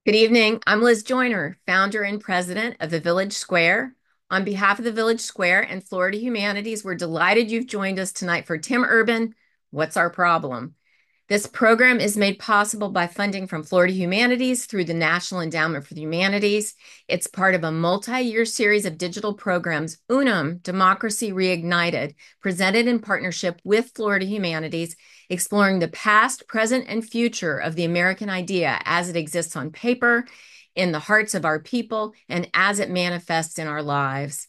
Good evening. I'm Liz Joyner, founder and president of the Village Square. On behalf of the Village Square and Florida Humanities, we're delighted you've joined us tonight for Tim Urban, What's Our Problem? This program is made possible by funding from Florida Humanities through the National Endowment for the Humanities. It's part of a multi-year series of digital programs, UNUM, Democracy Reignited, presented in partnership with Florida Humanities, exploring the past, present, and future of the American idea as it exists on paper, in the hearts of our people, and as it manifests in our lives.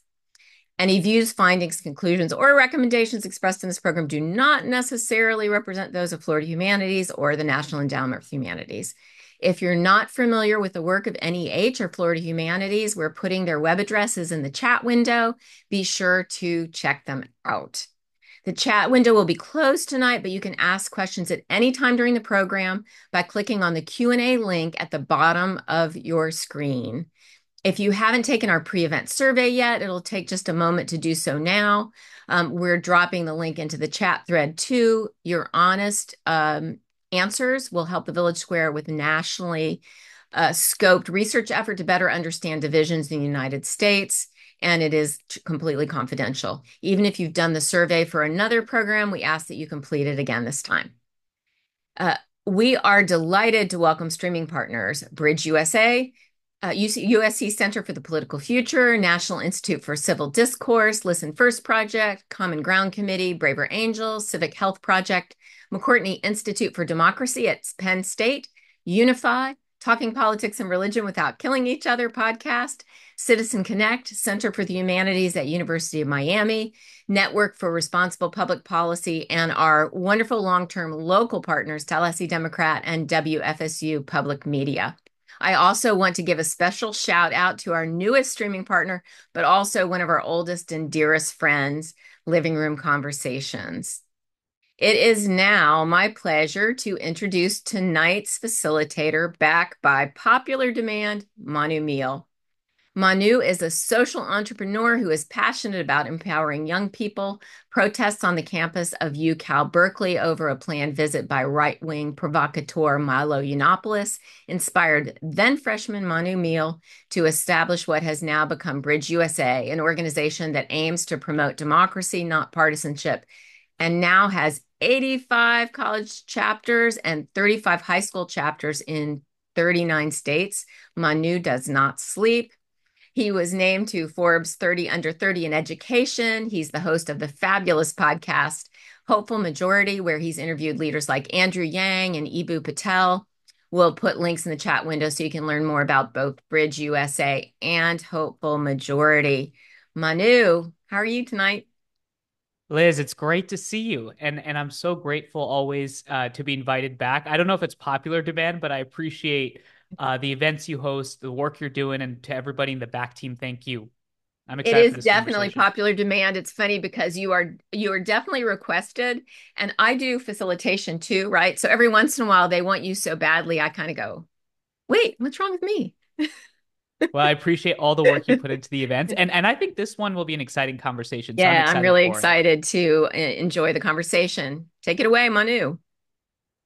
Any views, findings, conclusions, or recommendations expressed in this program do not necessarily represent those of Florida Humanities or the National Endowment for Humanities. If you're not familiar with the work of NEH or Florida Humanities, we're putting their web addresses in the chat window. Be sure to check them out. The chat window will be closed tonight, but you can ask questions at any time during the program by clicking on the Q&A link at the bottom of your screen. If you haven't taken our pre-event survey yet, it'll take just a moment to do so now. We're dropping the link into the chat thread too. Your honest answers will help the Village Square with nationally scoped research effort to better understand divisions in the United States, and it is completely confidential. Even if you've done the survey for another program, we ask that you complete it again this time. We are delighted to welcome streaming partners, Bridge USA, USC Center for the Political Future, National Institute for Civil Discourse, Listen First Project, Common Ground Committee, Braver Angels, Civic Health Project, McCourtney Institute for Democracy at Penn State, Unify, Talking Politics and Religion Without Killing Each Other podcast, Citizen Connect, Center for the Humanities at University of Miami, Network for Responsible Public Policy, and our wonderful long-term local partners, Tallahassee Democrat and WFSU Public Media. I also want to give a special shout out to our newest streaming partner, but also one of our oldest and dearest friends, Living Room Conversations. It is now my pleasure to introduce tonight's facilitator, back by popular demand, Manu Meal. Manu is a social entrepreneur who is passionate about empowering young people. Protests on the campus of UCal Berkeley over a planned visit by right-wing provocateur Milo Yiannopoulos inspired then-freshman Manu Meal to establish what has now become Bridge USA, an organization that aims to promote democracy, not partisanship, and now has 85 college chapters and 35 high school chapters in 39 states. Manu does not sleep. He was named to Forbes 30 Under 30 in Education. He's the host of the fabulous podcast, Hopeful Majority, where he's interviewed leaders like Andrew Yang and Ibu Patel. We'll put links in the chat window so you can learn more about both Bridge USA and Hopeful Majority. Manu, how are you tonight? Liz, it's great to see you, and I'm so grateful always to be invited back. I don't know if it's popular demand, but I appreciate the events you host, the work you're doing, and to everybody in the back team, thank you. I'm It excited is for this definitely conversation. popular demand. It's funny because you are definitely requested, and I do facilitation too, right? So every once in a while they want you so badly, I kind of go, wait, what's wrong with me? Well, I appreciate all the work you put into the events, and I think this one will be an exciting conversation, so I'm Yeah, I'm excited really for it. excited to enjoy the conversation. Take it away, Manu.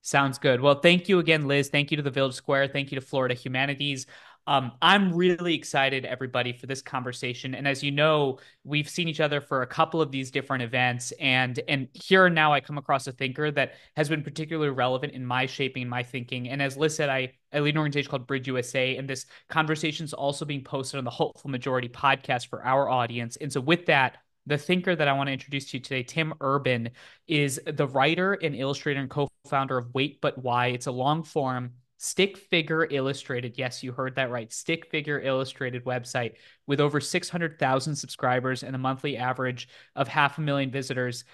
Sounds good. Well, thank you again, Liz. Thank you to the Village Square. Thank you to Florida Humanities. I'm really excited, everybody, for this conversation. And as you know, we've seen each other for a couple of these different events, and here and now I come across a thinker that has been particularly relevant in my shaping and my thinking. And as Liz said, I lead an organization called Bridge USA, and this conversation is also being posted on the Hopeful Majority podcast for our audience. And so, with that, the thinker that I want to introduce to you today, Tim Urban, is the writer and illustrator and co-founder of Wait But Why. It's a long form stick figure illustrated. Yes, you heard that right. Stick figure illustrated website with over 600,000 subscribers and a monthly average of 500,000 visitors.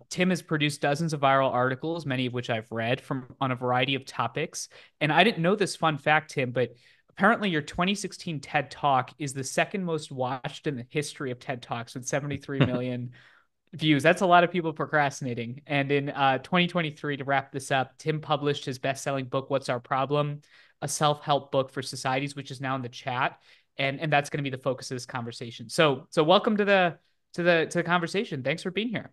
Tim has produced dozens of viral articles, many of which I've read from on a variety of topics. And I didn't know this fun fact, Tim, but apparently your 2016 TED Talk is the second most watched in the history of TED Talks with 73 million views. That's a lot of people procrastinating. And in 2023, to wrap this up, Tim published his best-selling book, What's Our Problem? A self-help book for societies, which is now in the chat. And that's going to be the focus of this conversation. So welcome to the conversation. Thanks for being here.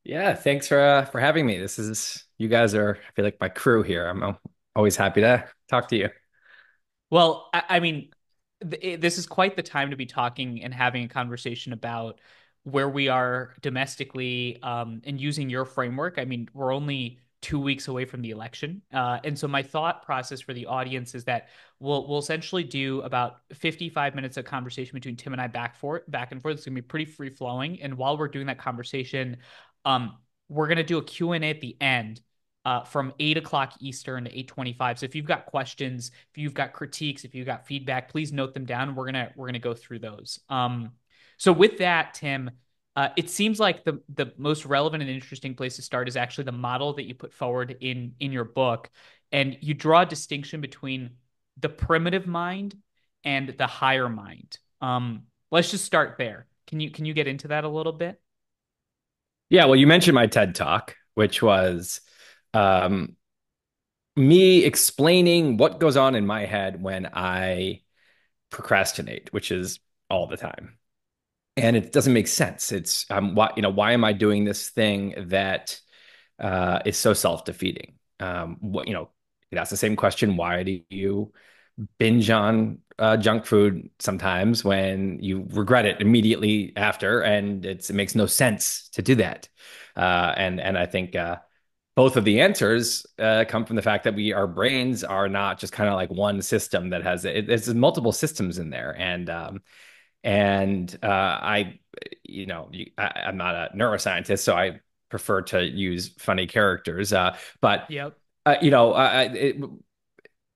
Yeah, thanks for having me. This is you guys are I feel like my crew here. I'm always happy to talk to you. Well, I mean, this is quite the time to be talking and having a conversation about where we are domestically, and using your framework. I mean, we're only 2 weeks away from the election, and so my thought process for the audience is that we'll essentially do about 55 minutes of conversation between Tim and I back and forth. It's gonna be pretty free flowing, and while we're doing that conversation, we're gonna do a Q&A at the end, from 8 o'clock Eastern to 8:25. So if you've got questions, if you've got critiques, if you've got feedback, please note them down. We're gonna go through those. So with that, Tim, it seems like the most relevant and interesting place to start is actually the model that you put forward in your book, and you draw a distinction between the primitive mind and the higher mind. Let's just start there. Can you get into that a little bit? Yeah, well, you mentioned my TED Talk, which was um, me explaining what goes on in my head when I procrastinate, which is all the time. And it doesn't make sense. It's why am I doing this thing that is so self-defeating? It asks the same question. Why do you binge on junk food sometimes when you regret it immediately after, and it makes no sense to do that? And I think both of the answers come from the fact that our brains are not just kind of like one system that has there's multiple systems in there, and I'm not a neuroscientist, so I prefer to use funny characters. But Yep. you know,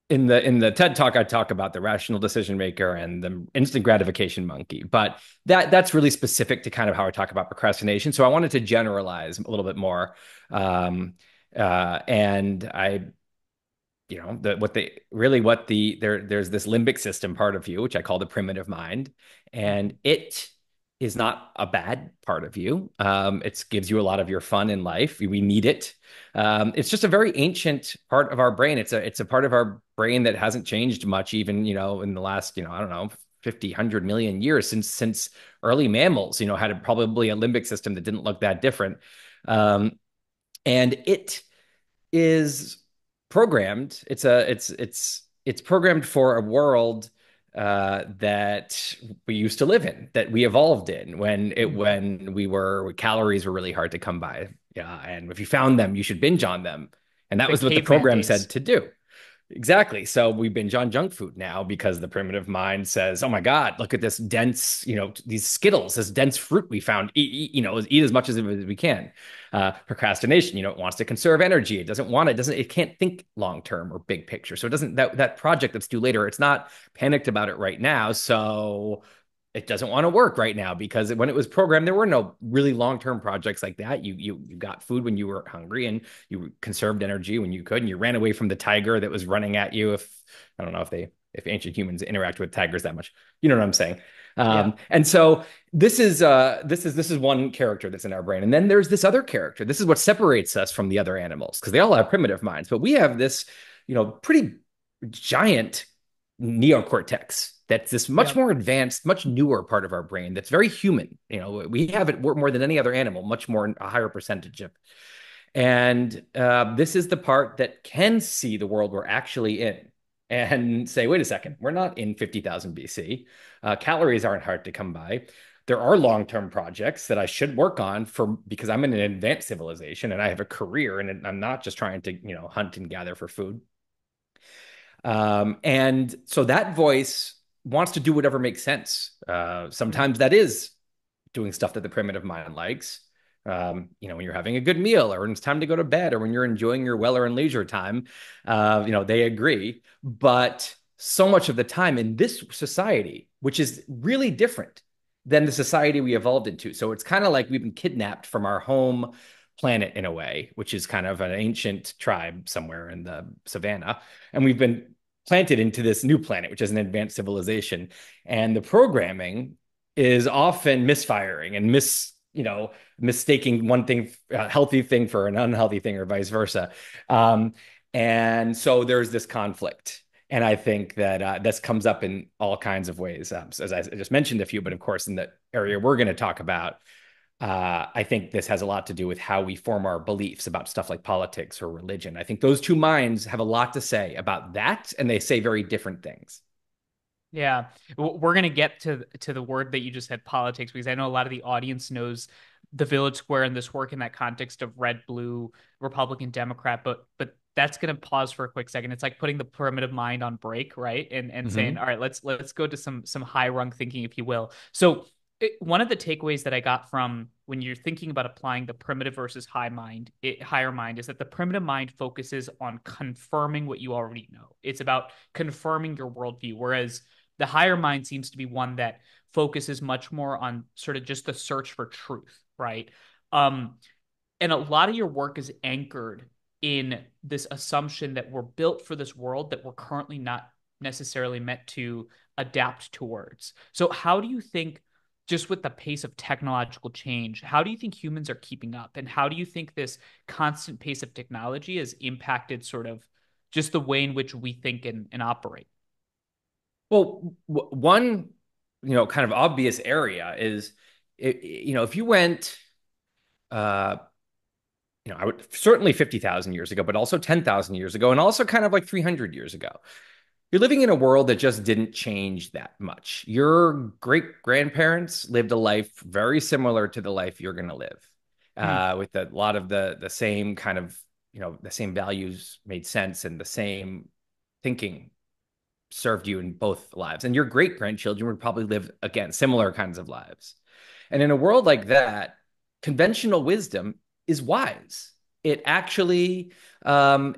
in the TED Talk, I talk about the rational decision maker and the instant gratification monkey. But that's really specific to kind of how I talk about procrastination. So I wanted to generalize a little bit more. And I there's this limbic system part of you, which I call the primitive mind, and it is not a bad part of you. It gives you a lot of your fun in life. We need it. It's just a very ancient part of our brain. It's a part of our brain that hasn't changed much, even in the last I don't know 50, 100 million years since early mammals had probably a limbic system that didn't look that different. And it is programmed. It's programmed for a world that we used to live in, that we evolved in when calories were really hard to come by. Yeah, and if you found them, you should binge on them, and that The was what the caveman program days. said to do. Exactly. So we binge on junk food now because the primitive mind says, "Oh my God, look at this dense, these Skittles, this dense fruit we found. Eat as much as we can." Procrastination, it wants to conserve energy. It can't think long term or big picture. So it doesn't that project that's due later. It's not panicked about it right now. So it doesn't want to work right now because when it was programmed, there were no really long-term projects like that. You got food when you were hungry, and you conserved energy when you could, and you ran away from the tiger that was running at you. If I don't know if ancient humans interact with tigers that much, you know what I'm saying. Yeah. And so this is one character that's in our brain, and then there's this other character. This is what separates us from the other animals because they all have primitive minds, but we have this pretty giant neocortex that's this much Yep. more advanced, much newer part of our brain that's very human. We have it more than any other animal, much more, a higher percentage of. And this is the part that can see the world we're actually in and say, wait a second, we're not in 50,000 BC. Calories aren't hard to come by. There are long-term projects that I should work on because I'm in an advanced civilization and I have a career, and I'm not just trying to, hunt and gather for food. And so that voice wants to do whatever makes sense. Mm. Sometimes that is doing stuff that the primitive mind likes. When you're having a good meal, or when it's time to go to bed, or when you're enjoying your weller and leisure time, they agree. But so much of the time in this society, which is really different than the society we evolved into. So it's kind of like we've been kidnapped from our home planet in a way, which is kind of an ancient tribe somewhere in the savannah. And we've been planted into this new planet, which is an advanced civilization. And the programming is often misfiring and mistaking one thing, a healthy thing for an unhealthy thing, or vice versa. Um, and so there's this conflict. And I think that this comes up in all kinds of ways. So as I just mentioned a few, but of course, in the area we're going to talk about, I think this has a lot to do with how we form our beliefs about stuff like politics or religion. I think those two minds have a lot to say about that, and they say very different things. Yeah, we're gonna get to the word that you just said, politics, because I know a lot of the audience knows the Village Square and this work in that context of red, blue, Republican, Democrat, but that's gonna pause for a quick second. It's like putting the primitive mind on break, right? And saying, Hmm. all right, let's go to some high rung thinking, if you will. So one of the takeaways that I got from when you're thinking about applying the primitive versus higher mind, is that the primitive mind focuses on confirming what you already know. It's about confirming your worldview, whereas the higher mind seems to be one that focuses much more on sort of just the search for truth, right? Um, and a lot of your work is anchored in this assumption that we're built for this world that we're currently not necessarily meant to adapt towards. So, how do you think, just with the pace of technological change, how do you think humans are keeping up? And how do you think this constant pace of technology has impacted sort of just the way in which we think and operate? Well, one, kind of obvious area is, if you went, uh, I would certainly 50,000 years ago, but also 10,000 years ago, and also kind of like 300 years ago. You're living in a world that just didn't change that much. Your great grandparents lived a life very similar to the life you're going to live, Hmm. with a lot of the same kind of, the same values made sense and the same thinking served you in both lives. And your great grandchildren would probably live, again, similar kinds of lives. And in a world like that, conventional wisdom is wise. It actually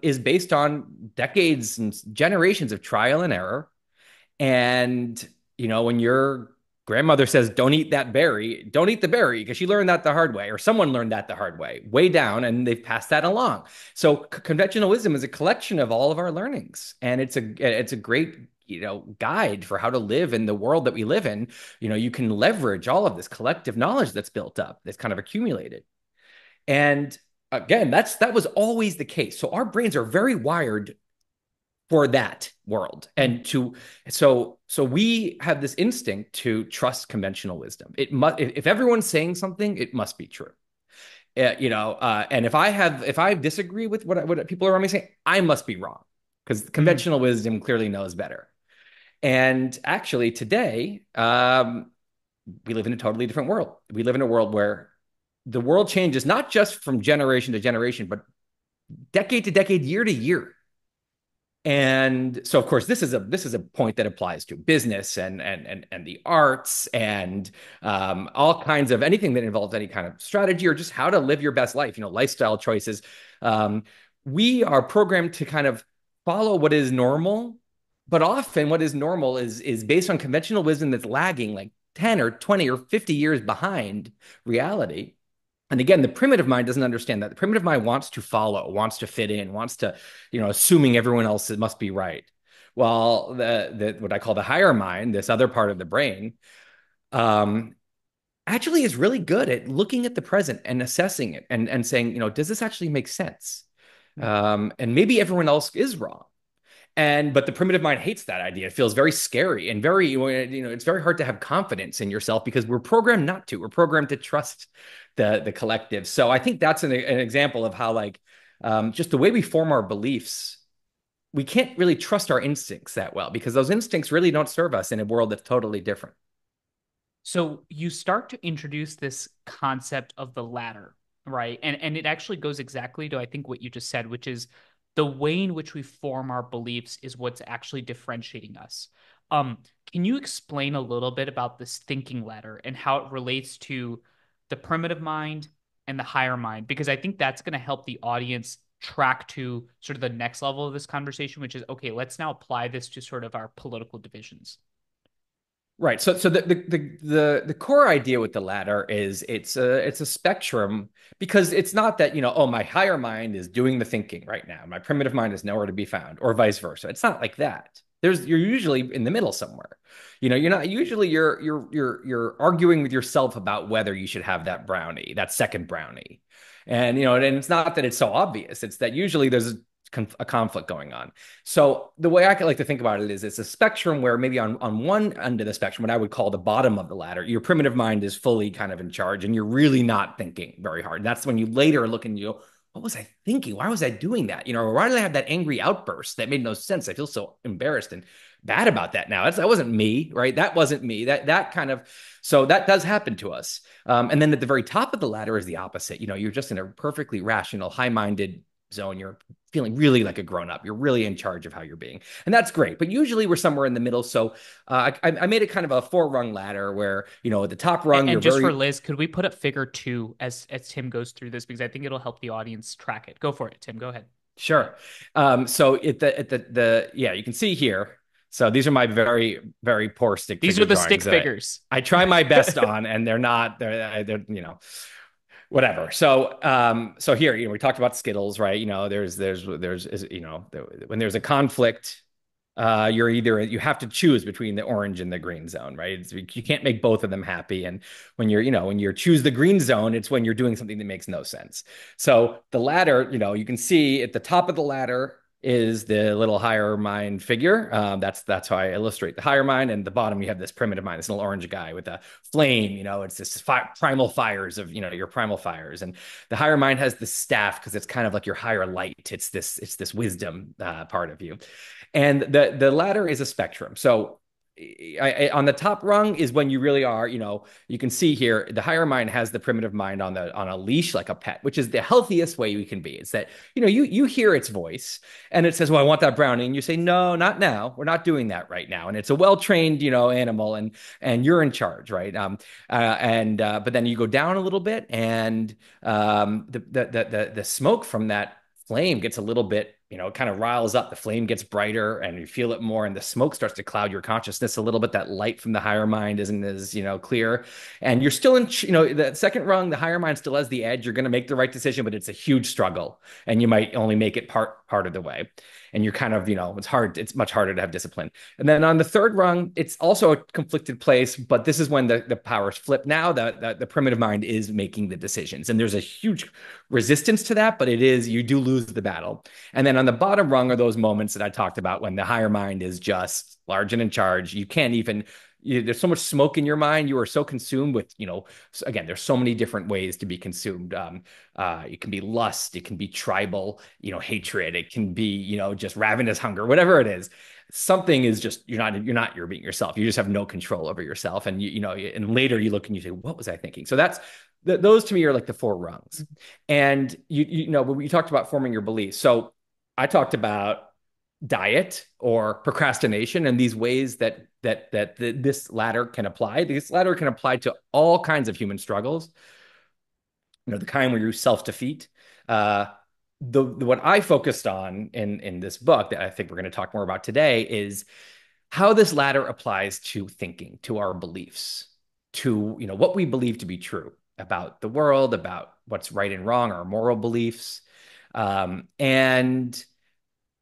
is based on decades and generations of trial and error. And, when your grandmother says, don't eat that berry, don't eat the berry because she learned that the hard way, or someone learned that the hard way down, and they've passed that along. So conventional wisdom is a collection of all of our learnings. And it's a great, guide for how to live in the world that we live in. You can leverage all of this collective knowledge that's built up, that's kind of accumulated. And again, that was always the case. So our brains are very wired for that world, and so we have this instinct to trust conventional wisdom. It must, if everyone's saying something, it must be true. And if I disagree with what people around me say, I must be wrong, because Hmm. conventional wisdom clearly knows better. And actually today, we live in a totally different world. We live in a world where the world changes not just from generation to generation, but decade to decade, year to year. And so, of course, this is a point that applies to business and the arts, and all kinds of anything that involves any kind of strategy or just how to live your best life. Lifestyle choices. Um, we are programmed to kind of follow what is normal, but often what is normal is based on conventional wisdom that's lagging like 10 or 20 or 50 years behind reality. And again, the primitive mind doesn't understand that. The primitive mind wants to follow, wants to fit in, wants to, assuming everyone else must be right. While the what I call the higher mind, this other part of the brain, um, actually is really good at looking at the present and assessing it, and saying, does this actually make sense? And maybe everyone else is wrong. But the primitive mind hates that idea. It feels very scary and very, it's very hard to have confidence in yourself because we're programmed not to. We're programmed to trust the collective. So I think that's an example of how, like, just the way we form our beliefs, we can't really trust our instincts that well because those instincts really don't serve us in a world that's totally different. So you start to introduce this concept of the ladder, right? And it actually goes exactly to, I think, what you just said, which is the way in which we form our beliefs is what's actually differentiating us. Um, can you explain a little bit about this thinking ladder and how it relates to the primitive mind and the higher mind? Because I think that's going to help the audience track to sort of the next level of this conversation, which is, okay, let's now apply this to sort of our political divisions. Right. So the core idea with the ladder is it's a spectrum, because it's not that, oh, my higher mind is doing the thinking right now. My primitive mind is nowhere to be found, or vice versa. It's not like that. You're usually in the middle somewhere. You're not usually you're arguing with yourself about whether you should have that brownie, that second brownie. And it's not that it's so obvious. It's that usually there's a conflict going on. So the way I like to think about it is it's a spectrum where maybe on one end of the spectrum, what I would call the bottom of the ladder, your primitive mind is fully kind of in charge and you're really not thinking very hard. That's when you later look and you go, what was I thinking? Why was I doing that? Or why did I have that angry outburst that made no sense? I feel so embarrassed and bad about that now. That wasn't me, right? That wasn't me. That kind of, so that does happen to us. And then at the very top of the ladder is the opposite. You're just in a perfectly rational, high-minded zone. You're feeling really like a grown-up. You're really in charge of how you're being. And that's great. But usually we're somewhere in the middle. So I made it kind of a four-rung ladder where, at the top rung, you're And just very. for Liz, could we put up figure two as Tim goes through this? Because I think it'll help the audience track it. Go for it, Tim. Go ahead. Sure. So yeah, you can see here. So these are my very, very poor stick These figure are the drawings stick that figures. I try my best on, and they're not, they're, whatever. So here, we talked about Skittles, right? When there's a conflict, you have to choose between the orange and the green zone, right? You can't make both of them happy. And when you choose the green zone, it's when you're doing something that makes no sense. So the ladder, you can see at the top of the ladder is the little higher mind figure. That's how I illustrate the higher mind. And the bottom, you have this primitive mind, this little orange guy with a flame. It's this primal fires of your primal fires. And the higher mind has the staff because it's kind of like your higher light. It's this wisdom part of you. And the ladder is a spectrum. So on the top rung is when you really are, you can see here, the higher mind has the primitive mind on a leash like a pet, which is the healthiest way we can be. It's that, you hear its voice and it says, well, I want that brownie. And you say, no, not now. We're not doing that right now. And it's a well-trained, animal and you're in charge, right? But then you go down a little bit and the smoke from that flame gets a little bit, it kind of riles up. The flame gets brighter and you feel it more, and the smoke starts to cloud your consciousness a little bit. That light from the higher mind isn't as, clear. And you're still in, the second rung, the higher mind still has the edge. You're going to make the right decision, but it's a huge struggle. And you might only make it part of the way. And you're kind of, it's hard. It's much harder to have discipline. And then on the third rung, it's also a conflicted place, but this is when the powers flip. Now the primitive mind is making the decisions. And there's a huge resistance to that, but you do lose the battle. And then on the bottom rung are those moments that I talked about when the higher mind is just large and in charge. You can't even, there's so much smoke in your mind. You are so consumed with, again, there's so many different ways to be consumed. It can be lust, it can be tribal, hatred. It can be, just ravenous hunger, whatever it is. Something is just, you're being yourself. You just have no control over yourself. And and later you look and you say, what was I thinking? So those to me are like the four rungs. And when we talked about forming your beliefs. So I talked about diet or procrastination and these ways that this ladder can apply. This ladder can apply to all kinds of human struggles. The kind where you self-defeat. What I focused on in this book that I think we're going to talk more about today is how this ladder applies to thinking, to our beliefs, to what we believe to be true about the world, about what's right and wrong, our moral beliefs. And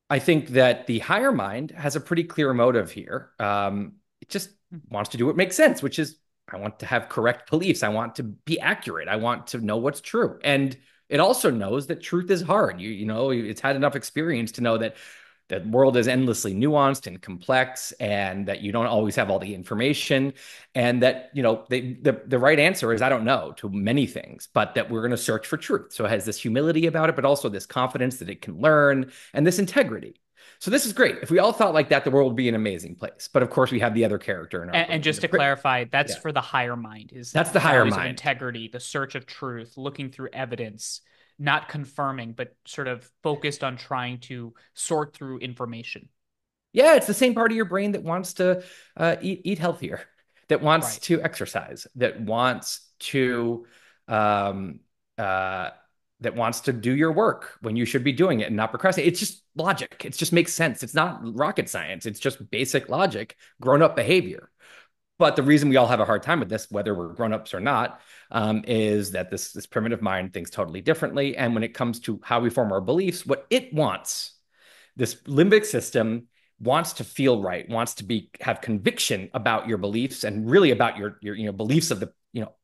I think that the higher mind has a pretty clear motive here. It just wants to do what makes sense, which is I want to have correct beliefs. I want to be accurate. I want to know what's true. And it also knows that truth is hard. It's had enough experience to know that the world is endlessly nuanced and complex, and that you don't always have all the information, and that the right answer is I don't know to many things, but that we're going to search for truth. So it has this humility about it, but also this confidence that it can learn and this integrity. So this is great. If we all thought like that, the world would be an amazing place. But of course, we have the other character in our And just to clarify, that's for the higher mind. That's the higher mind. Of integrity, the search of truth, looking through evidence, not confirming, but sort of focused on trying to sort through information. Yeah, it's the same part of your brain that wants to eat healthier, that wants to exercise, that wants to do your work when you should be doing it and not procrastinate. It's just logic. It just makes sense. It's not rocket science. It's just basic logic, grown-up behavior. But the reason we all have a hard time with this, whether we're grown-ups or not, is that this primitive mind thinks totally differently. And when it comes to how we form our beliefs, what it wants, this limbic system wants to feel right, wants to have conviction about your beliefs and really about your beliefs of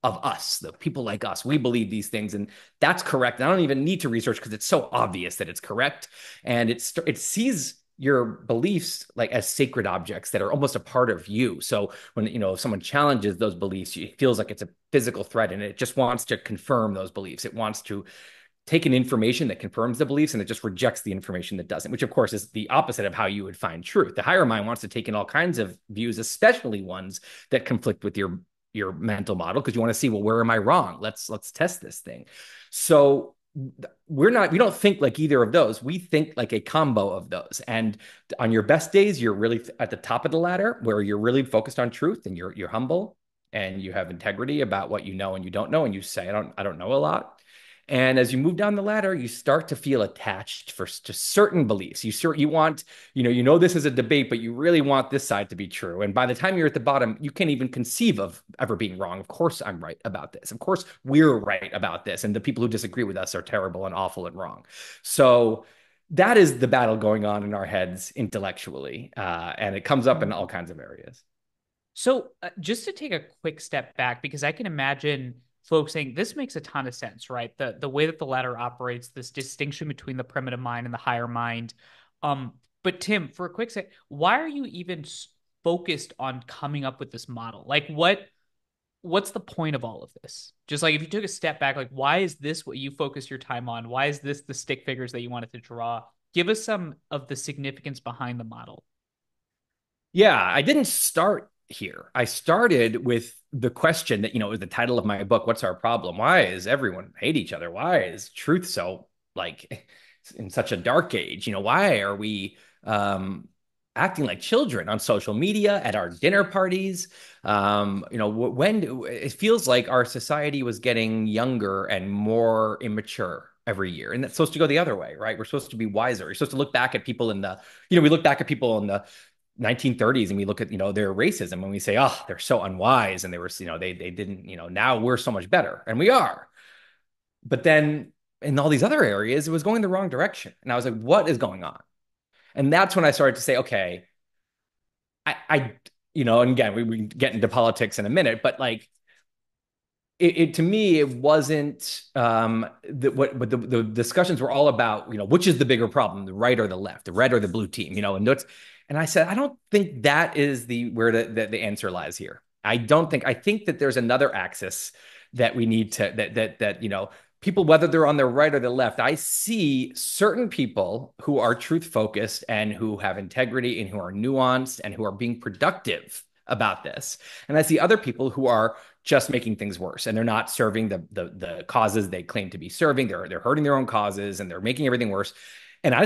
of us, the people like us. We believe these things, and that's correct. And I don't even need to research because it's so obvious that it's correct. And it sees your beliefs like as sacred objects that are almost a part of you. So when, if someone challenges those beliefs, it feels like it's a physical threat, and it just wants to confirm those beliefs. It wants to taken information that confirms the beliefs and it just rejects the information that doesn't, which of course is the opposite of how you would find truth. The higher mind wants to take in all kinds of views, especially ones that conflict with your mental model, because you want to see, well, where am I wrong? Let's test this thing. So we don't think like either of those. We think like a combo of those. And on your best days, you're really at the top of the ladder where you're really focused on truth and you're humble and you have integrity about what you know and you don't know. And you say, I don't know a lot. And as you move down the ladder, you start to feel attached to certain beliefs. You want, this is a debate, but you really want this side to be true. And by the time you're at the bottom, you can't even conceive of ever being wrong. Of course, I'm right about this. Of course, we're right about this. And the people who disagree with us are terrible and awful and wrong. So that is the battle going on in our heads intellectually. And it comes up in all kinds of areas. So just to take a quick step back, because I can imagine folks saying this makes a ton of sense, right? The way that the ladder operates, this distinction between the primitive mind and the higher mind. But Tim, for a quick sec, why are you even focused on coming up with this model? Like what's the point of all of this? Just like if you took a step back, like why is this what you focus your time on? Why is this the stick figures that you wanted to draw? Give us some of the significance behind the model. Yeah, I didn't start here. I started with the question that, was the title of my book, What's Our Problem? Why is everyone hate each other? Why is truth so like in such a dark age? Why are we acting like children on social media, at our dinner parties? When it feels like our society was getting younger and more immature every year. And that's supposed to go the other way, right? We're supposed to be wiser. You're supposed to look back at people we look back at people in the 1930s and we look at their racism and we say, oh, they're so unwise and they were they didn't, now we're so much better, and we are. But then in all these other areas it was going the wrong direction, and I was like, what is going on? And that's when I started to say, okay, I and again we get into politics in a minute, but like it to me, it wasn't what the discussions were all about, which is the bigger problem, the right or the left, the red or the blue team, and I said, I don't think that is where the answer lies here. I think that there's another axis that we need to, that people, whether they're on the right or the left, I see certain people who are truth focused and who have integrity and who are nuanced and who are being productive about this. And I see other people who are just making things worse, and they're not serving the causes they claim to be serving. They're hurting their own causes and they're making everything worse. And I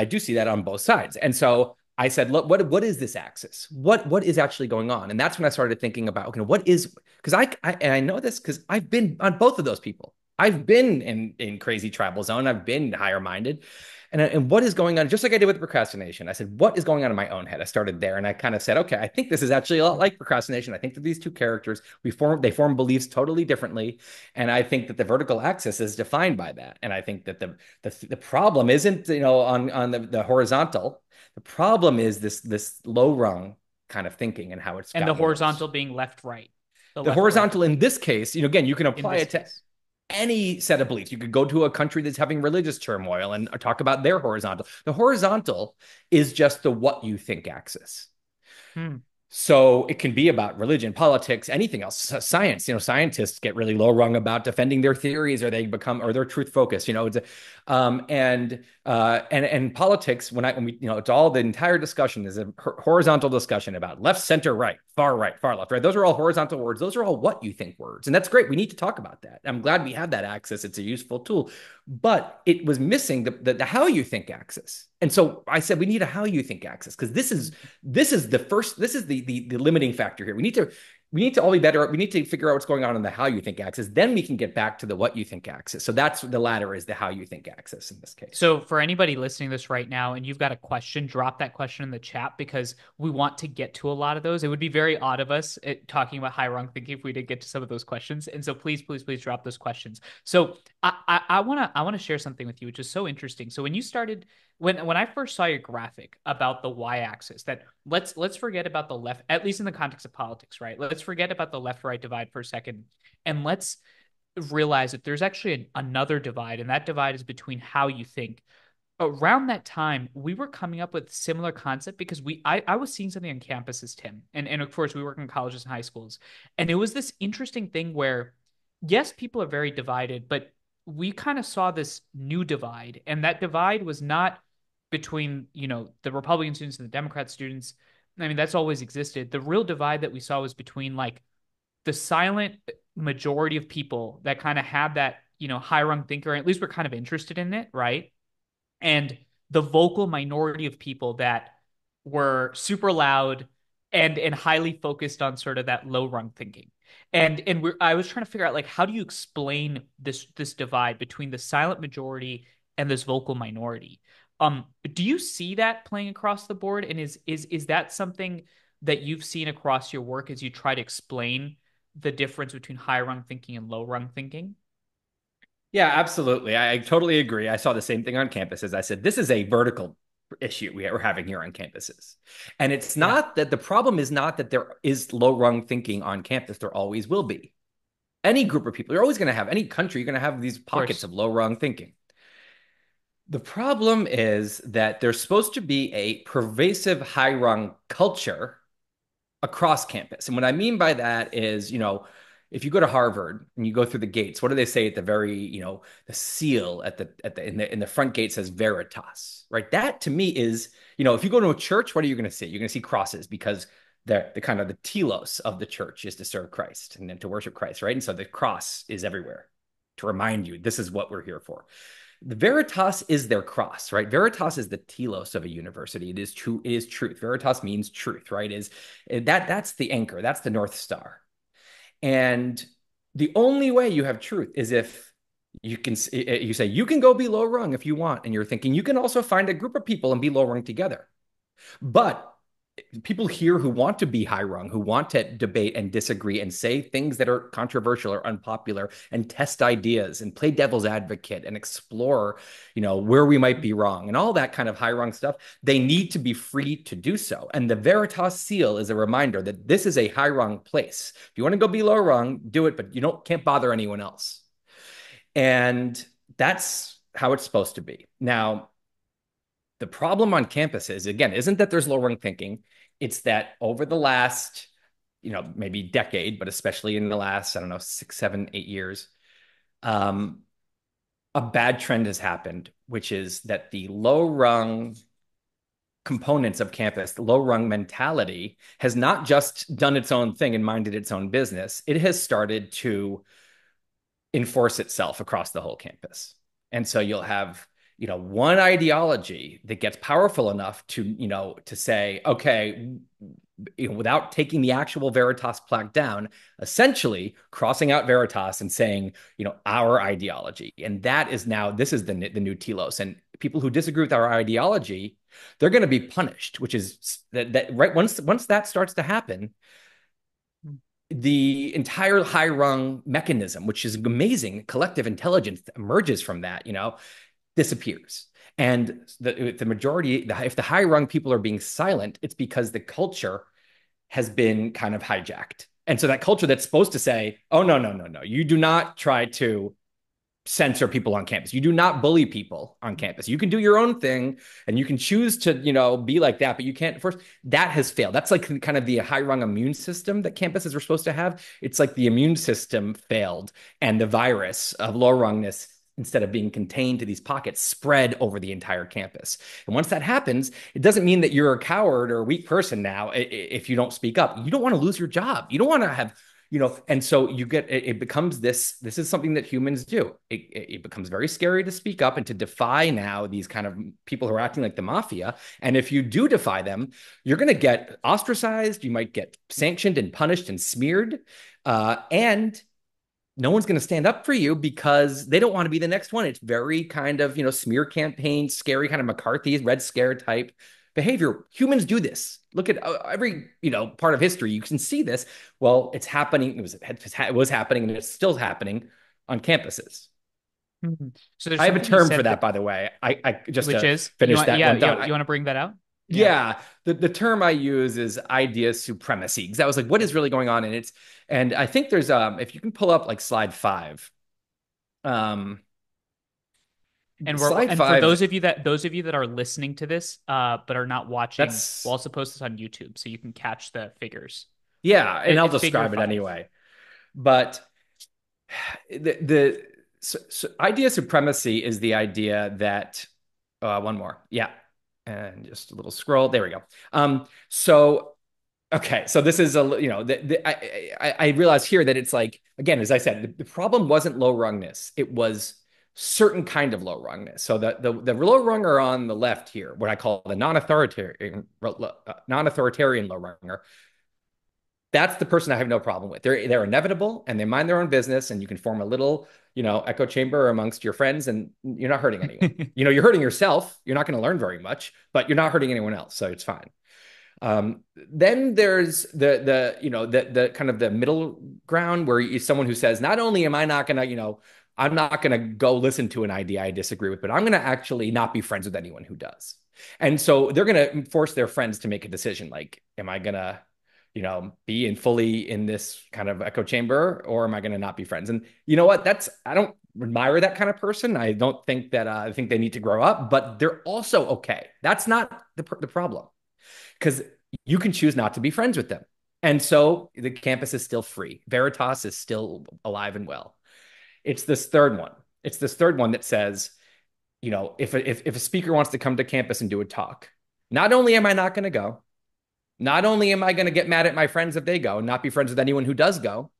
do see that on both sides. And so I said, look, what is this axis? What is actually going on? And that's when I started thinking about, okay, what is, because I know this because I've been on both of those people. I've been in crazy tribal zone. I've been higher minded. And what is going on? Just like I did with procrastination, I said, what is going on in my own head? I started there, and I kind of said, okay, I think this is actually a lot like procrastination. I think that these two characters, they form beliefs totally differently, and I think that the vertical axis is defined by that. And I think that the problem isn't on the horizontal. The problem is this low rung kind of thinking and how it's And the gotten horizontal worse. being left right. The horizontal in this case, again, you can apply it to Case. any set of beliefs. You could go to a country that's having religious turmoil and talk about their horizontal. The horizontal is just the what you think axis. So it can be about religion, politics, anything else, science. Scientists get really low rung about defending their theories, or they're truth focused. And politics. When we, it's all, the entire discussion is a horizontal discussion about left, center, right, far left, right. Those are all horizontal words. Those are all what you think words, and that's great. We need to talk about that. I'm glad we have that axis. It's a useful tool, but it was missing the how you think axis. And so I said, we need a how you think axis, because this is the limiting factor here. We need to all be better. We need to figure out what's going on in the how you think axis. Then we can get back to the what you think axis. So that's the latter, is the how you think axis in this case. So for anybody listening to this right now and you've got a question, drop that question in the chat, because we want to get to a lot of those. It would be very odd of us talking about high rung thinking if we did get to some of those questions. And so please drop those questions. So I want to share something with you, which is so interesting. So when you started, when I first saw your graphic about the y-axis, that let's forget about the left, at least in the context of politics, right? Let's forget about the left-right divide for a second, and let's realize that there's actually another divide, and that divide is between how you think. Around that time, we were coming up with similar concept, because I was seeing something on campuses, Tim, and of course we work in colleges and high schools, and it was this interesting thing where, yes, people are very divided, but we kind of saw this new divide, and that divide was not between, the Republican students and the Democrat students. I mean, that's always existed. The real divide that we saw was between like the silent majority of people that kind of had that, high rung thinker, at least we're kind of interested in it, right? And the vocal minority of people that were super loud and highly focused on sort of that low rung thinking. And I was trying to figure out like how do you explain this divide between the silent majority and this vocal minority? Do you see that playing across the board? And is that something that you've seen across your work as you try to explain the difference between high rung thinking and low rung thinking? Yeah, absolutely. I totally agree. I saw the same thing on campuses. I said, this is a vertical issue we're having here on campuses. And it's Yeah, not that the problem is not that there is low rung thinking on campus. There always will be. Any group of people, you're always going to have, any country, you're going to have these of pockets course. of low rung thinking. The problem is that there's supposed to be a pervasive high rung culture across campus. And what I mean by that is, if you go to Harvard and you go through the gates, what do they say at the very, the seal in the front gate says Veritas, right? That to me is, if you go to a church, what are you going to see? You're going to see crosses because the kind of the telos of the church is to serve Christ and then to worship Christ, right? And so the cross is everywhere to remind you this is what we're here for. The Veritas is their cross, right? Veritas is the telos of a university. It is true. It is truth. Veritas means truth, right? That's the anchor. That's the North Star. And the only way you have truth is if you say you can go be low rung if you want, and you're thinking you can also find a group of people and be low rung together. But people here who want to be high rung, who want to debate and disagree and say things that are controversial or unpopular and test ideas and play devil's advocate and explore, where we might be wrong and all that kind of high rung stuff, they need to be free to do so. And the Veritas seal is a reminder that this is a high rung place. If you want to go be low rung, do it, but can't bother anyone else. And that's how it's supposed to be. Now, the problem on campuses, again, isn't that there's low rung thinking. It's that over the last, maybe decade, but especially in the last, I don't know, 6, 7, 8 years, a bad trend has happened, which is that the low rung components of campus, the low rung mentality has not just done its own thing and minded its own business. It has started to enforce itself across the whole campus. And so you'll have, one ideology that gets powerful enough to say, okay, without taking the actual Veritas plaque down, essentially crossing out Veritas and saying, our ideology. And that is now, this is the new telos. And people who disagree with our ideology, they're going to be punished, which is that right once that starts to happen, the entire high rung mechanism, which is amazing, collective intelligence that emerges from that, disappears. And the majority, if the high rung people are being silent, it's because the culture has been kind of hijacked. And so that culture that's supposed to say, oh, no, no, no, no, you do not try to censor people on campus. You do not bully people on campus. You can do your own thing and you can choose to, be like that, but you can't first. That has failed. That's like kind of the high rung immune system that campuses were supposed to have. It's like the immune system failed and the virus of low rungness, instead of being contained to these pockets, spread over the entire campus. And once that happens, it doesn't mean that you're a coward or a weak person now if you don't speak up. You don't want to lose your job. You don't want to have, and so it becomes this is something that humans do. It becomes very scary to speak up and to defy now these kind of people who are acting like the mafia. And if you do defy them, you're going to get ostracized. You might get sanctioned and punished and smeared. And no one's going to stand up for you because they don't want to be the next one. It's very kind of, smear campaign, scary kind of McCarthy, Red Scare type behavior. Humans do this. Look at every, part of history. You can see this. Well, it's happening. It was happening and it's still happening on campuses. Mhm. So there's I have a something you term for said that, by the way. I just which to is you finish want, that yeah, one you, thought. you want to bring that out? Yeah. Yeah, the term I use is idea supremacy because I was like, what is really going on? And I think there's if you can pull up like slide 5. Um, And slide for 5, those of you that are listening to this but are not watching, we'll that's also post this on YouTube so you can catch the figures. yeah, and I'll Figure describe it five. anyway. But the So idea supremacy is the idea that one more. Yeah. And just a little scroll. There we go. So okay, so this is I realize here that it's like, again, as I said, the problem wasn't low rungness. It was certain kind of low rungness. So the low runger on the left here, what I call the non-authoritarian low runger, that's the person I have no problem with. They're inevitable and they mind their own business, and you can form a little, echo chamber amongst your friends, and you're not hurting anyone. You're hurting yourself. You're not going to learn very much, but you're not hurting anyone else, so it's fine. Then there's the kind of the middle ground where you someone who says, not only am I not gonna, I'm not gonna go listen to an idea I disagree with, but I'm gonna actually not be friends with anyone who does. And so they're gonna force their friends to make a decision like, am I gonna, be in fully in this kind of echo chamber, or am I gonna not be friends? And you know what? I don't admire that kind of person. I don't think that I think they need to grow up, but they're also okay. That's not the problem, because you can choose not to be friends with them. And so the campus is still free. Veritas is still alive and well. It's this third one. It's this third one that says, if a speaker wants to come to campus and do a talk, not only am I not going to go, not only am I going to get mad at my friends if they go and not be friends with anyone who does go,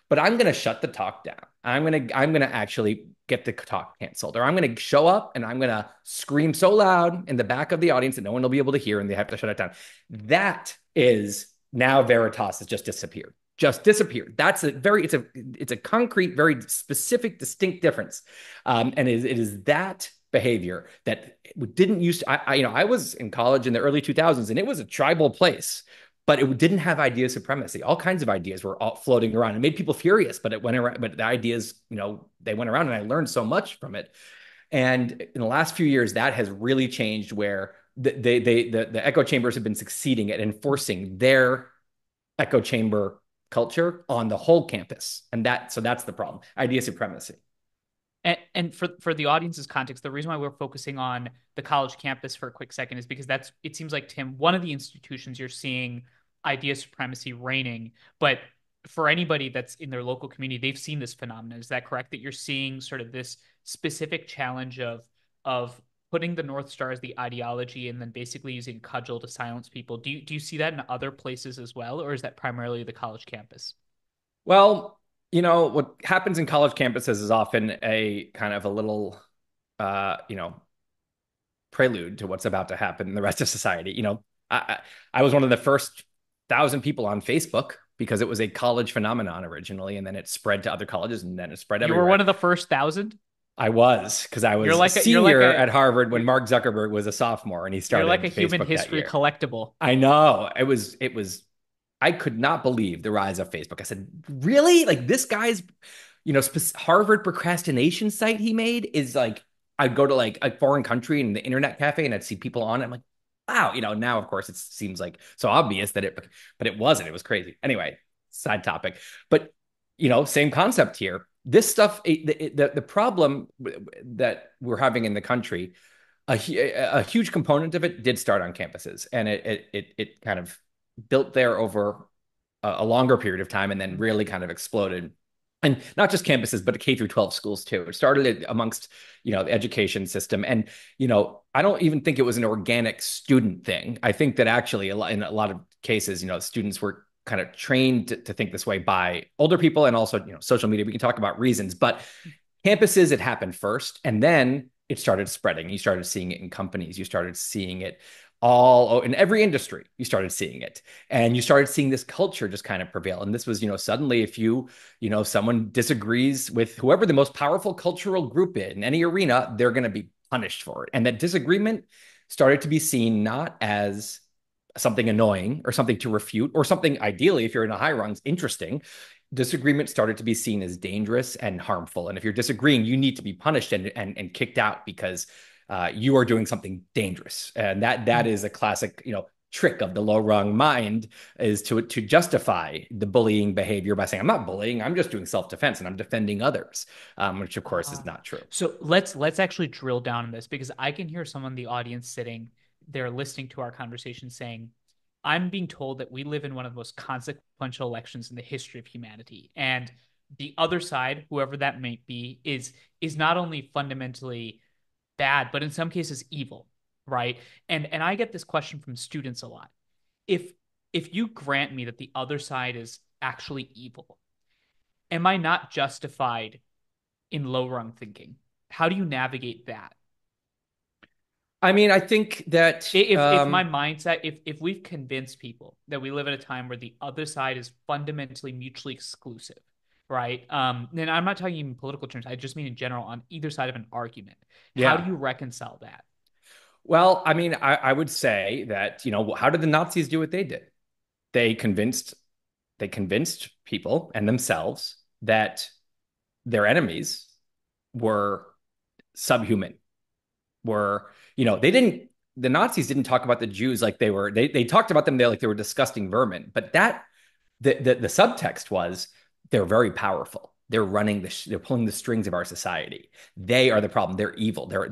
but I'm going to shut the talk down. I'm going to actually get the talk canceled, or I'm going to show up and I'm going to scream so loud in the back of the audience that no one will be able to hear and they have to shut it down. That is now Veritas has just disappeared. Just disappeared. It's a concrete, very specific, distinct difference. And it is that behavior that didn't used to, I was in college in the early 2000s and it was a tribal place, but it didn't have idea supremacy. All kinds of ideas were all floating around. It made people furious, but it went around. But the ideas, they went around, and I learned so much from it. And in the last few years, that has really changed, where the echo chambers have been succeeding at enforcing their echo chamber culture on the whole campus, and that's the problem. Idea supremacy. And for the audience's context, the reason why we're focusing on the college campus for a quick second is because it seems like, Tim, one of the institutions you're seeing idea supremacy reigning. But for anybody that's in their local community, they've seen this phenomenon. Is that correct? That you're seeing sort of this specific challenge of putting the North Star as the ideology and then basically using cudgel to silence people. Do you see that in other places as well, or is that primarily the college campus? Well, what happens in college campuses is often a kind of a little, uh, you know, prelude to what's about to happen in the rest of society. I was one of the first 1,000 people on Facebook because it was a college phenomenon originally, and then it spread to other colleges, and then it spread You were everywhere. one of the first 1,000. I was, because I was a You're like senior at Harvard when Mark Zuckerberg was a sophomore and he you're like a started human Facebook that history year. collectible. I know. I could not believe the rise of Facebook. I said, really? Like this guy's, Harvard procrastination site he made is like, I'd go to like a foreign country in the internet cafe and I'd see people on it. I'm like, wow, now of course it seems like so obvious but it wasn't. It was crazy. Anyway, side topic. But, same concept here. This stuff, the problem that we're having in the country, a huge component of it did start on campuses, and it kind of built there over a longer period of time, and then really kind of exploded. And not just campuses, but K through 12 schools too. It started amongst, the education system. And, I don't even think it was an organic student thing. I think that actually in a lot of cases, students were kind of trained to think this way by older people, and also, social media. We can talk about reasons, but campuses, it happened first, and then it started spreading. You started seeing it in companies. You started seeing it all in every industry. You started seeing it, and you started seeing this culture just kind of prevail. And this was, suddenly if someone disagrees with whoever the most powerful cultural group in any arena, they're going to be punished for it. And that disagreement started to be seen not as something annoying or something to refute or something, ideally, if you're in a high rungs, interesting. Disagreement started to be seen as dangerous and harmful. And if you're disagreeing, you need to be punished and kicked out because you are doing something dangerous. And that is a classic, trick of the low rung mind, is to justify the bullying behavior by saying, I'm not bullying, I'm just doing self-defense and I'm defending others, which of course is not true. So let's actually drill down on this, because I can hear someone in the audience sitting there listening to our conversation saying, I'm being told that we live in one of the most consequential elections in the history of humanity. And the other side, whoever that may be, is not only fundamentally bad, but in some cases evil, right? And I get this question from students a lot. If if you grant me that the other side is actually evil, am I not justified in low rung thinking? How do you navigate that? I mean, I think that If my mindset, if we've convinced people that we live at a time where the other side is fundamentally mutually exclusive, right? And I'm not talking in political terms. I just mean in general on either side of an argument. How do yeah. you reconcile that? Well, I mean, I would say that, how did the Nazis do what they did? They convinced they convinced people and themselves that their enemies were subhuman, were, the Nazis didn't talk about the Jews like they talked about them there like they were disgusting vermin. But the subtext was they're very powerful. They're pulling the strings of our society. They are the problem. They're evil. They're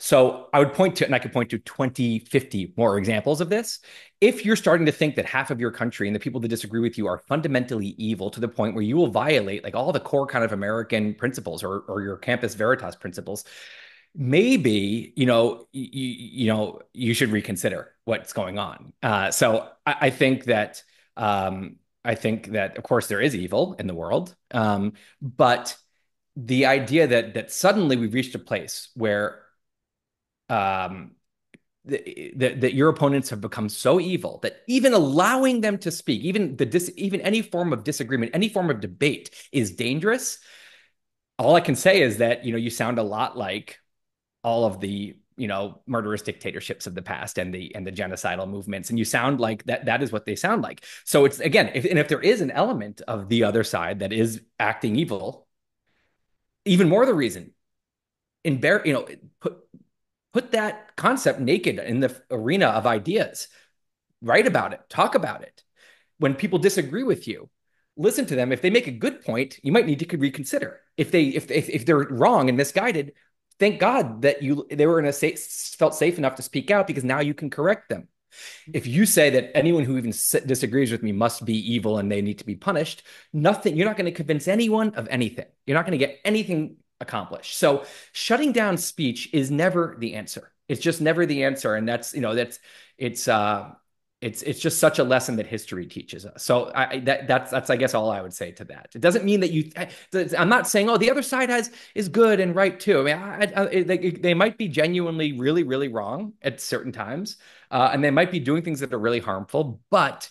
so I would point to, and I could point to 20, 50 more examples of this. If you're starting to think that half of your country and the people that disagree with you are fundamentally evil to the point where you will violate like all the core kind of American principles or your campus veritas principles, maybe, you should reconsider what's going on. So I think that of course there is evil in the world. But the idea that suddenly we've reached a place where um, that your opponents have become so evil that even allowing them to speak, even any form of disagreement, any form of debate is dangerous. All I can say is that you sound a lot like all of the murderous dictatorships of the past and the genocidal movements, and you sound like that is what they sound like. So it's again, if there is an element of the other side that is acting evil, even more the reason put put that concept naked in the arena of ideas. Write about it, talk about it. When people disagree with you, listen to them. If they make a good point, you might need to reconsider. If they're wrong and misguided, thank God that they were felt safe enough to speak out, because now you can correct them. If you say that anyone who even disagrees with me must be evil and they need to be punished, you're not going to convince anyone of anything. You're not going to get anything accomplished. So shutting down speech is never the answer. It's just never the answer. And it's it's just such a lesson that history teaches us. So that's I guess all I would say to that. It doesn't mean that I'm not saying, oh, the other side is good and right too. I mean, they might be genuinely really, really wrong at certain times, and they might be doing things that are really harmful. But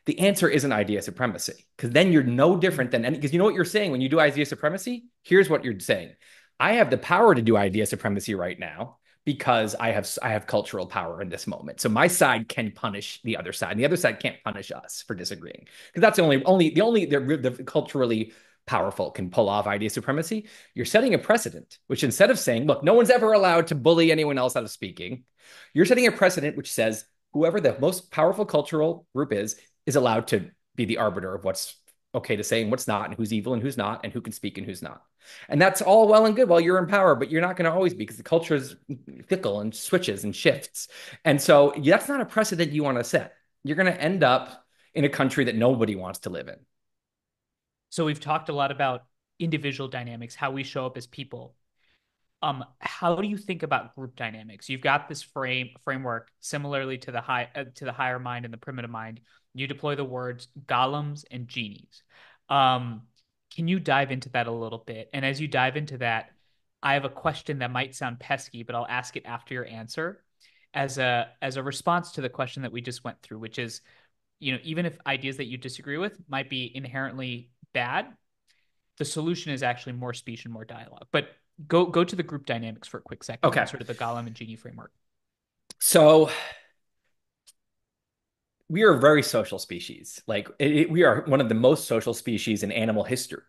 the answer isn't idea supremacy, because then you're no different than any. Because you know what you're saying when you do idea supremacy. Here's what you're saying: I have the power to do idea supremacy right now, because I have cultural power in this moment. So my side can punish the other side, and the other side can't punish us for disagreeing, because that's the culturally powerful can pull off idea supremacy. You're setting a precedent, which instead of saying, look, no one's ever allowed to bully anyone else out of speaking, you're setting a precedent which says whoever the most powerful cultural group is allowed to be the arbiter of what's okay to say and what's not, and who's evil and who's not, and who can speak and who's not. And that's all well and good while you're in power, but you're not going to always be, because the culture is fickle and switches and shifts. And so that's not a precedent you want to set. You're going to end up in a country that nobody wants to live in. So we've talked a lot about individual dynamics, how we show up as people. How do you think about group dynamics? You've got this framework similarly to the higher mind and the primitive mind. You deploy the words golems and genies. Um, can you dive into that a little bit? And as you dive into that, I have a question that might sound pesky, but I'll ask it after your answer, as a response to the question that we just went through, which is, even if ideas that you disagree with might be inherently bad, the solution is actually more speech and more dialogue. But go to the group dynamics for a quick second, Okay. and sort of the golem and genie framework. So we are a very social species. Like we are one of the most social species in animal history.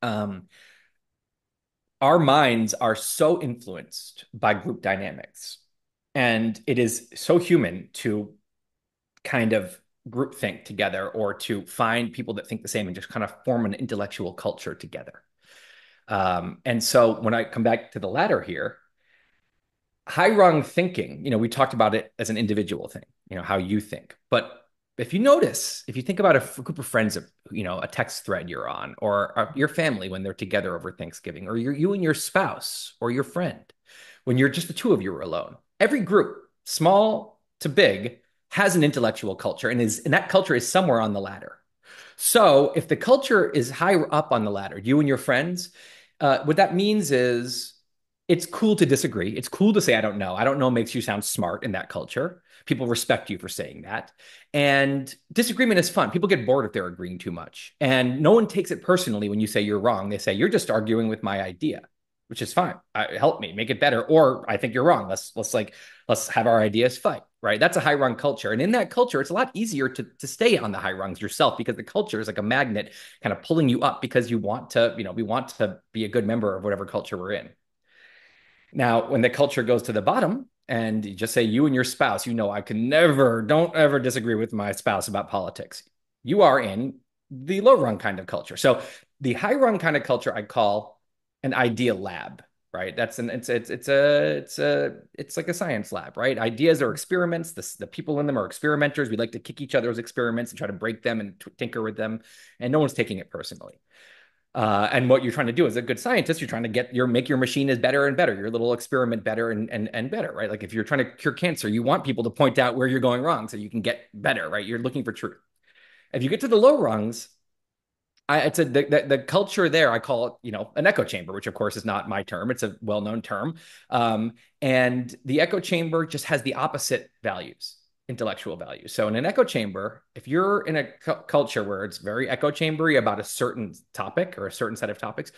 Um, our minds are so influenced by group dynamics, and it is so human to kind of group think together, or to find people that think the same and just kind of form an intellectual culture together. And so when I come back to the latter here, high rung thinking, we talked about it as an individual thing, how you think, but if you notice, if you think about a group of friends, a text thread you're on, or your family when they're together over Thanksgiving, or you and your spouse or your friend, when you're just the two of you are alone, every group, small to big, has an intellectual culture, and that culture is somewhere on the ladder. So if the culture is higher up on the ladder, you and your friends, what that means is it's cool to disagree. It's cool to say, I don't know. I don't know makes you sound smart in that culture. People respect you for saying that. And disagreement is fun. People get bored if they're agreeing too much. And no one takes it personally when you say you're wrong. They say, you're just arguing with my idea, which is fine. Help me make it better. Or I think you're wrong. Let's have our ideas fight, right? That's a high rung culture. And in that culture, it's a lot easier to stay on the high rungs yourself because the culture is like a magnet kind of pulling you up because we want to be a good member of whatever culture we're in. Now, when the culture goes to the bottom and you just say you and your spouse, don't ever disagree with my spouse about politics. You are in the low rung kind of culture. So the high rung kind of culture I call an idea lab, right? It's like a science lab, right? Ideas are experiments. The people in them are experimenters. We like to kick each other's experiments and try to break them and tinker with them, and no one's taking it personally. And what you're trying to do as a good scientist, you're trying to make your machine as better and better, your little experiment better and better, right? Like if you're trying to cure cancer, you want people to point out where you're going wrong so you can get better, right? You're looking for truth. If you get to the low rungs, the culture there, I call it, an echo chamber, which of course is not my term. It's a well-known term. And the echo chamber just has the opposite values, intellectual values. So in an echo chamber, if you're in a culture where it's very echo chambery about a certain topic or a certain set of topics,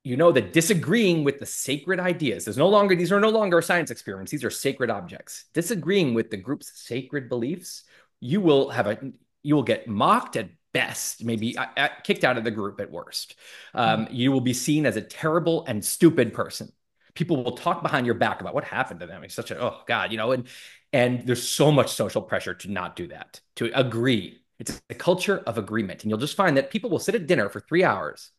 you know that disagreeing with the sacred ideas, these are no longer science experiments. These are sacred objects. Disagreeing with the group's sacred beliefs, you will get mocked at best, maybe kicked out of the group at worst. You will be seen as a terrible and stupid person. People will talk behind your back about what happened to them. It's such a, oh God, and there's so much social pressure to not do that, to agree. It's a culture of agreement. And you'll just find that people will sit at dinner for 3 hours,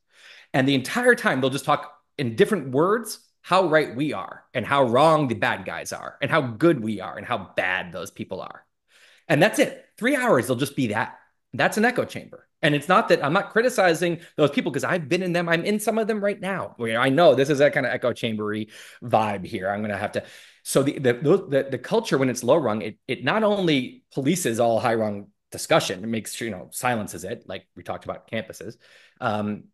and the entire time they'll just talk in different words how right we are and how wrong the bad guys are and how good we are and how bad those people are. And that's it. 3 hours, they'll just be that. That's an echo chamber. And it's not that I'm not criticizing those people because I've been in them. I'm in some of them right now. Where I know this is that kind of echo chambery vibe here. I'm going to have to. So the culture, when it's low rung, it not only polices all high rung discussion, it makes sure, silences it, like we talked about campuses.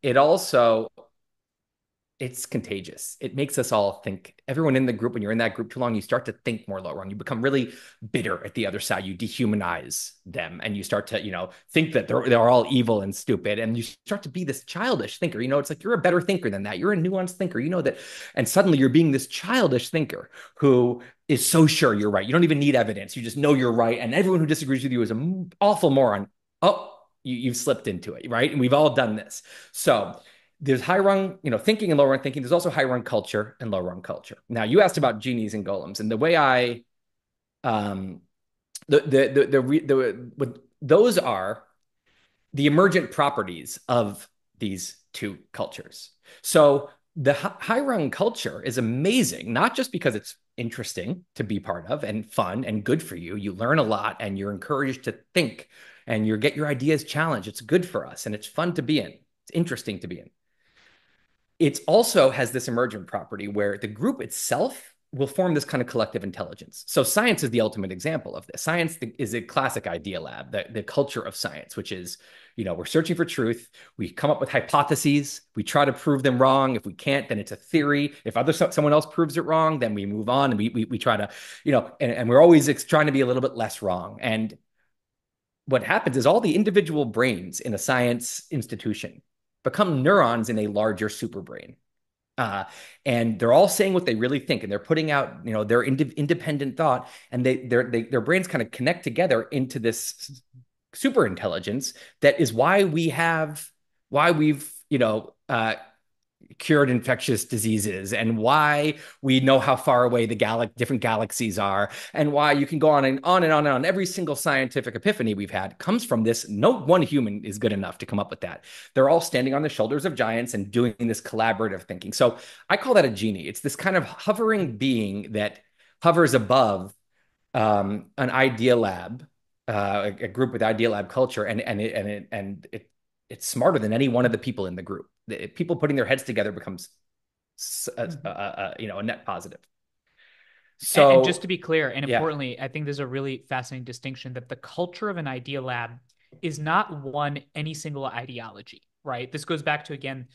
It also it's contagious. It makes us all think, everyone in the group, when you're in that group too long, you start to think more low rung. You become really bitter at the other side. You dehumanize them and you start to, think that they're all evil and stupid. And you start to be this childish thinker. It's like you're a better thinker than that. You're a nuanced thinker. You know that. And suddenly you're being this childish thinker who is so sure you're right. You don't even need evidence. You just know you're right. And everyone who disagrees with you is an awful moron. Oh, you've slipped into it, right? And we've all done this. So there's high rung, thinking and low rung thinking. There's also high rung culture and low rung culture. Now, you asked about genies and golems, and the way those are the emergent properties of these two cultures. So the high rung culture is amazing, not just because it's interesting to be part of and fun and good for you. You learn a lot and you're encouraged to think and you get your ideas challenged. It's good for us and it's fun to be in. It's interesting to be in. It also has this emergent property where the group itself will form this kind of collective intelligence. So science is the ultimate example of this. Science is a classic idea lab, the culture of science, which is, we're searching for truth. We come up with hypotheses. We try to prove them wrong. If we can't, then it's a theory. If someone else proves it wrong, then we move on and we try to, and we're always trying to be a little bit less wrong. And what happens is all the individual brains in a science institution become neurons in a larger superbrain. And they're all saying what they really think, and they're putting out, their independent thought, and their brains kind of connect together into this super intelligence that is why we've cured infectious diseases, and why we know how far away the different galaxies are, and why you can go on and on and on and on. Every single scientific epiphany we've had comes from this. No one human is good enough to come up with that. They're all standing on the shoulders of giants and doing this collaborative thinking. So I call that a genie. It's this kind of hovering being that hovers above an idea lab a group with Idea Lab culture, it's smarter than any one of the people in the group. People putting their heads together becomes Mhm. a net positive. And just So to be clear, and yeah, importantly, I think there's a really fascinating distinction that the culture of an idea lab is not one any single ideology, right? This goes back to, again,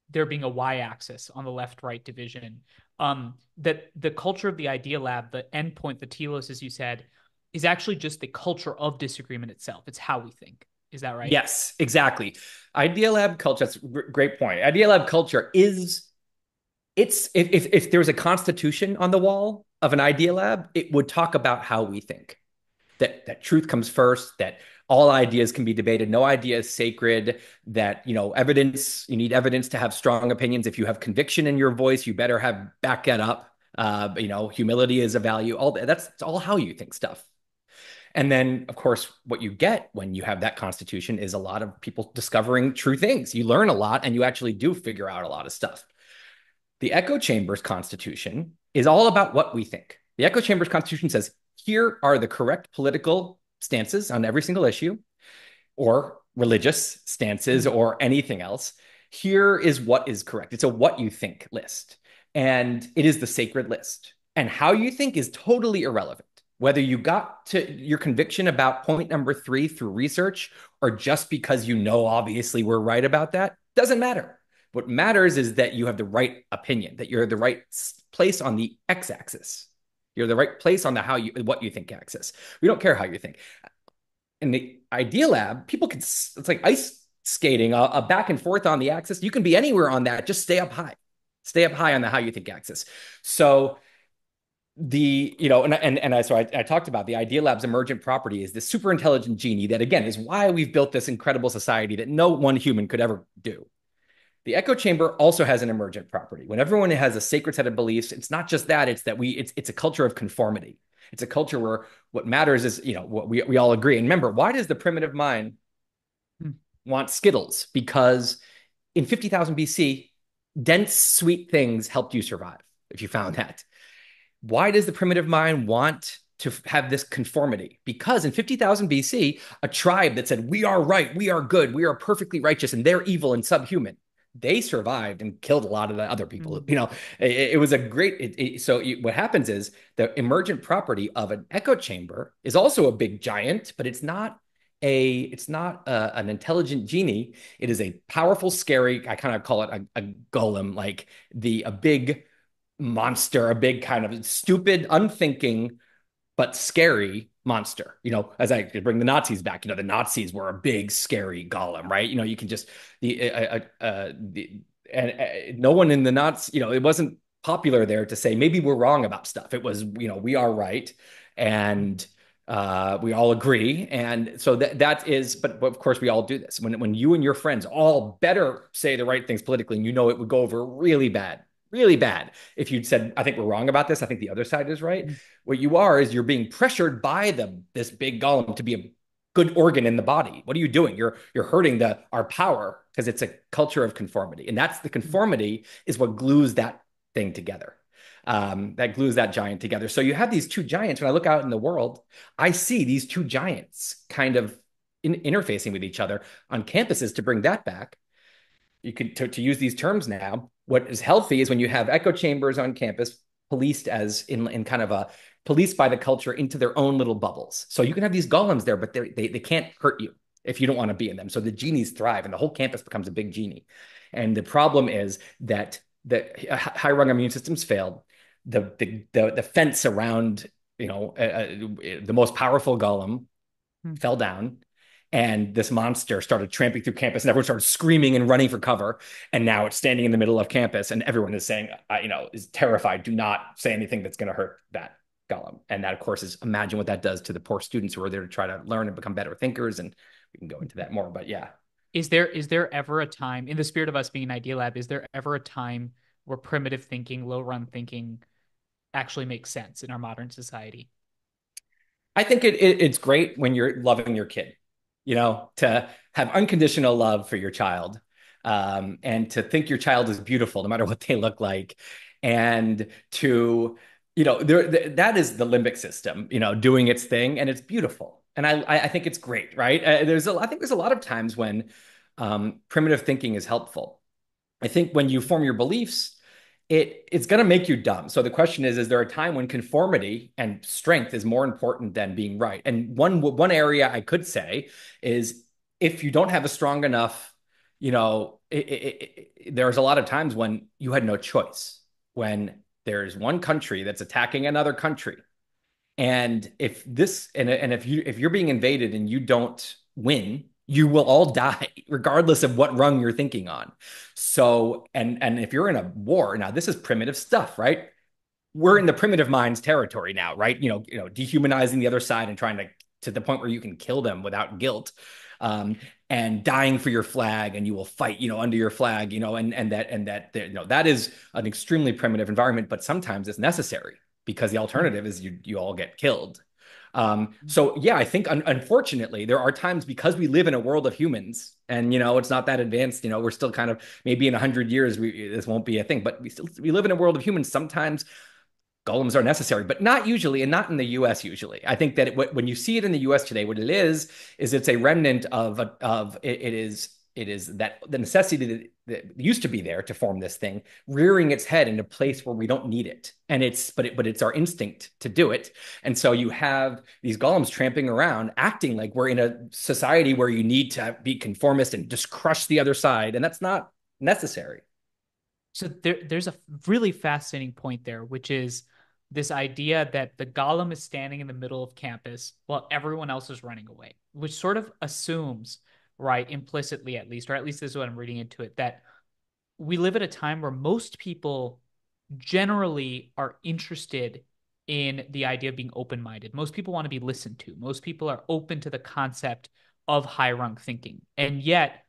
there being a y-axis on the left-right division. That the culture of the idea lab, the endpoint, the telos, as you said, is actually just the culture of disagreement itself. It's how we think. Is that right? yes, exactly. Idea Lab culture. That's a great point. Idea Lab culture is it's if there was a constitution on the wall of an Idea Lab, it would talk about how we think. That truth comes first, that all ideas can be debated, no idea is sacred, that evidence, you need evidence to have strong opinions. If you have conviction in your voice, you better have back that up. Humility is a value. All that's all how you think stuff. And then, of course, what you get when you have that constitution is a lot of people discovering true things. You learn a lot and you actually do figure out a lot of stuff. The echo chamber's constitution is all about what we think. The echo chamber's constitution says, here are the correct political stances on every single issue, or religious stances, Mm. or anything else. Here is what is correct. It's a what you think list, and it is the sacred list. And how you think is totally irrelevant. Whether you got to your conviction about point number 3 through research, or just because obviously we're right about that, doesn't matter. What matters is that you have the right opinion, that you're the right place on the x-axis. You're the right place on the what you think axis. We don't care how you think. In the Idea Lab, people can, it's like ice skating, a back and forth on the axis. You can be anywhere on that. Just stay up high on the how you think axis. So I talked about the Idea Lab's emergent property is this super intelligent genie that, again, is why we've built this incredible society that no one human could ever do. The echo chamber also has an emergent property. When everyone has a sacred set of beliefs, it's not just that, it's that it's a culture of conformity. It's a culture where what matters is, what we all agree. And remember, why does the primitive mind Mm. want Skittles? Because in 50,000 BC, dense, sweet things helped you survive, if you found that. Why does the primitive mind want to have this conformity? Because in 50,000 BC, a tribe that said, we are right, we are good, we are perfectly righteous, and they're evil and subhuman, they survived and killed a lot of the other people. Mm. It was a great. What happens is the emergent property of an echo chamber is also a big giant, but an intelligent genie. It is a powerful, scary. I kind of call it a golem, like a big monster, a big kind of stupid, unthinking, but scary monster. As I bring the Nazis back, the Nazis were a big, scary golem, right? You can just the and no one in the Nazis, it wasn't popular there to say maybe we're wrong about stuff. It was, we are right, and we all agree, and so that is. But of course, we all do this when you and your friends all better say the right things politically, and it would go over really bad. Really bad. If you'd said, I think we're wrong about this, I think the other side is right. Mm. What you are is you're being pressured by this big golem to be a good organ in the body. What are you doing? You're hurting our power because it's a culture of conformity, and that's the Mm. conformity is what glues that thing together. That glues that giant together. So you have these two giants. When I look out in the world, I see these two giants kind of interfacing with each other on campuses. To bring that back, you could to use these terms now. What is healthy is when you have echo chambers on campus, policed as in kind of a policed by the culture into their own little bubbles. So you can have these golems there, but they can't hurt you if you don't want to be in them. So the genies thrive, and the whole campus becomes a big genie. And the problem is that the high rung immune systems failed. The fence around the most powerful golem Mm. fell down, and this monster started tramping through campus, and everyone started screaming and running for cover. And now it's standing in the middle of campus, and everyone is saying, is terrified. Do not say anything that's going to hurt that golem. And that, of course, is imagine what that does to the poor students who are there to try to learn and become better thinkers. And we can go into that more, but yeah. Is there ever a time, in the spirit of us being an idea lab, is there ever a time where primitive thinking, low run thinking actually makes sense in our modern society? I think it's great when you're loving your kid, to have unconditional love for your child, and to think your child is beautiful no matter what they look like, and that is the limbic system, doing its thing, and it's beautiful. And I think it's great, right? I think there's a lot of times when primitive thinking is helpful. I think when you form your beliefs, it's going to make you dumb. So the question is there a time when conformity and strength is more important than being right? And one area I could say is if you don't have a strong enough, there's a lot of times when you had no choice. When there's one country that's attacking another country, and if you're being invaded and you don't win, you will all die, regardless of what rung you're thinking on. So, and if you're in a war, now this is primitive stuff, right? We're in the primitive minds territory now, right? Dehumanizing the other side and trying to the point where you can kill them without guilt. And dying for your flag, and you will fight, under your flag, that is an extremely primitive environment, but sometimes it's necessary because the alternative is you all get killed. So yeah, I think unfortunately there are times because we live in a world of humans, and it's not that advanced. We're still kind of maybe in 100 years this won't be a thing, but we live in a world of humans. Sometimes golems are necessary, but not usually, and not in the U.S. usually. I think that when you see it in the U.S. today, what it is it's a remnant of it is that the necessity that used to be there to form this thing rearing its head in a place where we don't need it, and it's our instinct to do it. And so you have these golems tramping around, acting like we're in a society where you need to be conformist and just crush the other side, and that's not necessary. So there's a really fascinating point there, which is this idea that the golem is standing in the middle of campus while everyone else is running away, which sort of assumes, right, implicitly at least, or at least this is what I'm reading into it, that we live at a time where most people generally are interested in the idea of being open-minded. Most people want to be listened to. Most people are open to the concept of high-rung thinking. And yet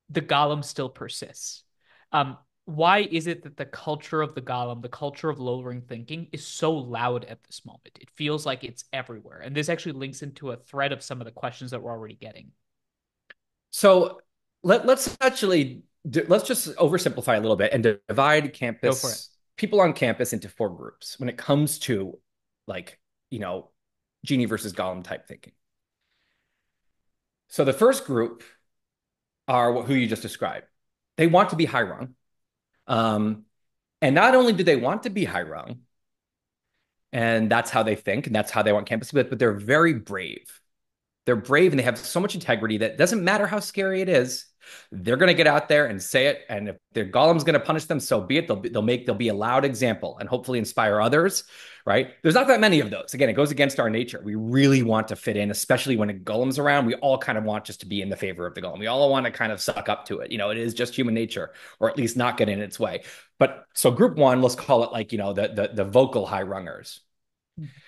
the golem still persists. Why is it that the culture of the golem, the culture of lowering thinking, is so loud at this moment? It feels like it's everywhere. And this actually links into a thread of some of the questions that we're already getting. So let's actually let's just oversimplify a little bit and divide Go for it. people on campus into four groups when it comes to like, genie versus golem type thinking. So the first group are who you just described. They want to be high rung. And not only do they want to be high rung, and that's how they think, and that's how they want campus, but they're very brave. They're brave and they have so much integrity that it doesn't matter how scary it is. They're going to get out there and say it. And if their golem's going to punish them, so be it. They'll be a loud example and hopefully inspire others, right? There's not that many of those. Again, it goes against our nature. We really want to fit in, especially when a golem's around. We all kind of want just to be in the favor of the golem. We all want to kind of suck up to it. It is just human nature, or at least not get in its way. But so group one, let's call it like, the vocal high rungers.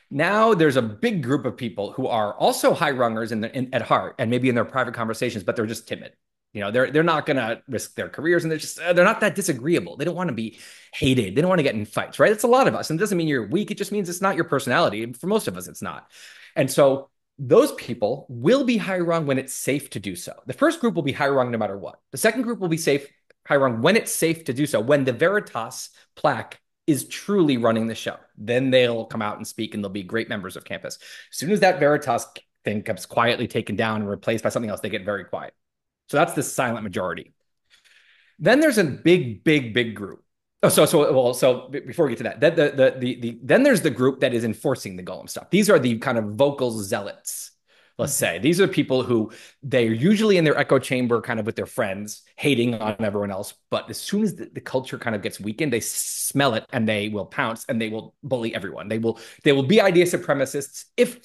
Now there's a big group of people who are also high rungers at heart and maybe in their private conversations, but they're just timid. They're not going to risk their careers, and they're not that disagreeable. They don't want to be hated. They don't want to get in fights, right? It's a lot of us. And it doesn't mean you're weak. It just means it's not your personality. For most of us, it's not. And so those people will be high rung when it's safe to do so. The first group will be high rung no matter what. The second group will be high rung when it's safe to do so, when the Veritas plaque is truly running the show. Then they'll come out and speak, and they'll be great members of campus. As soon as that Veritas thing gets quietly taken down and replaced by something else, they get very quiet. So that's the silent majority. Then there's a big group. So before we get to that, then there's the group that is enforcing the golem stuff. These are the kind of vocal zealots. Let's say these are people who they're usually in their echo chamber kind of with their friends, hating on everyone else. But as soon as the culture kind of gets weakened, they smell it and they will pounce and they will bully everyone. They will be idea supremacists if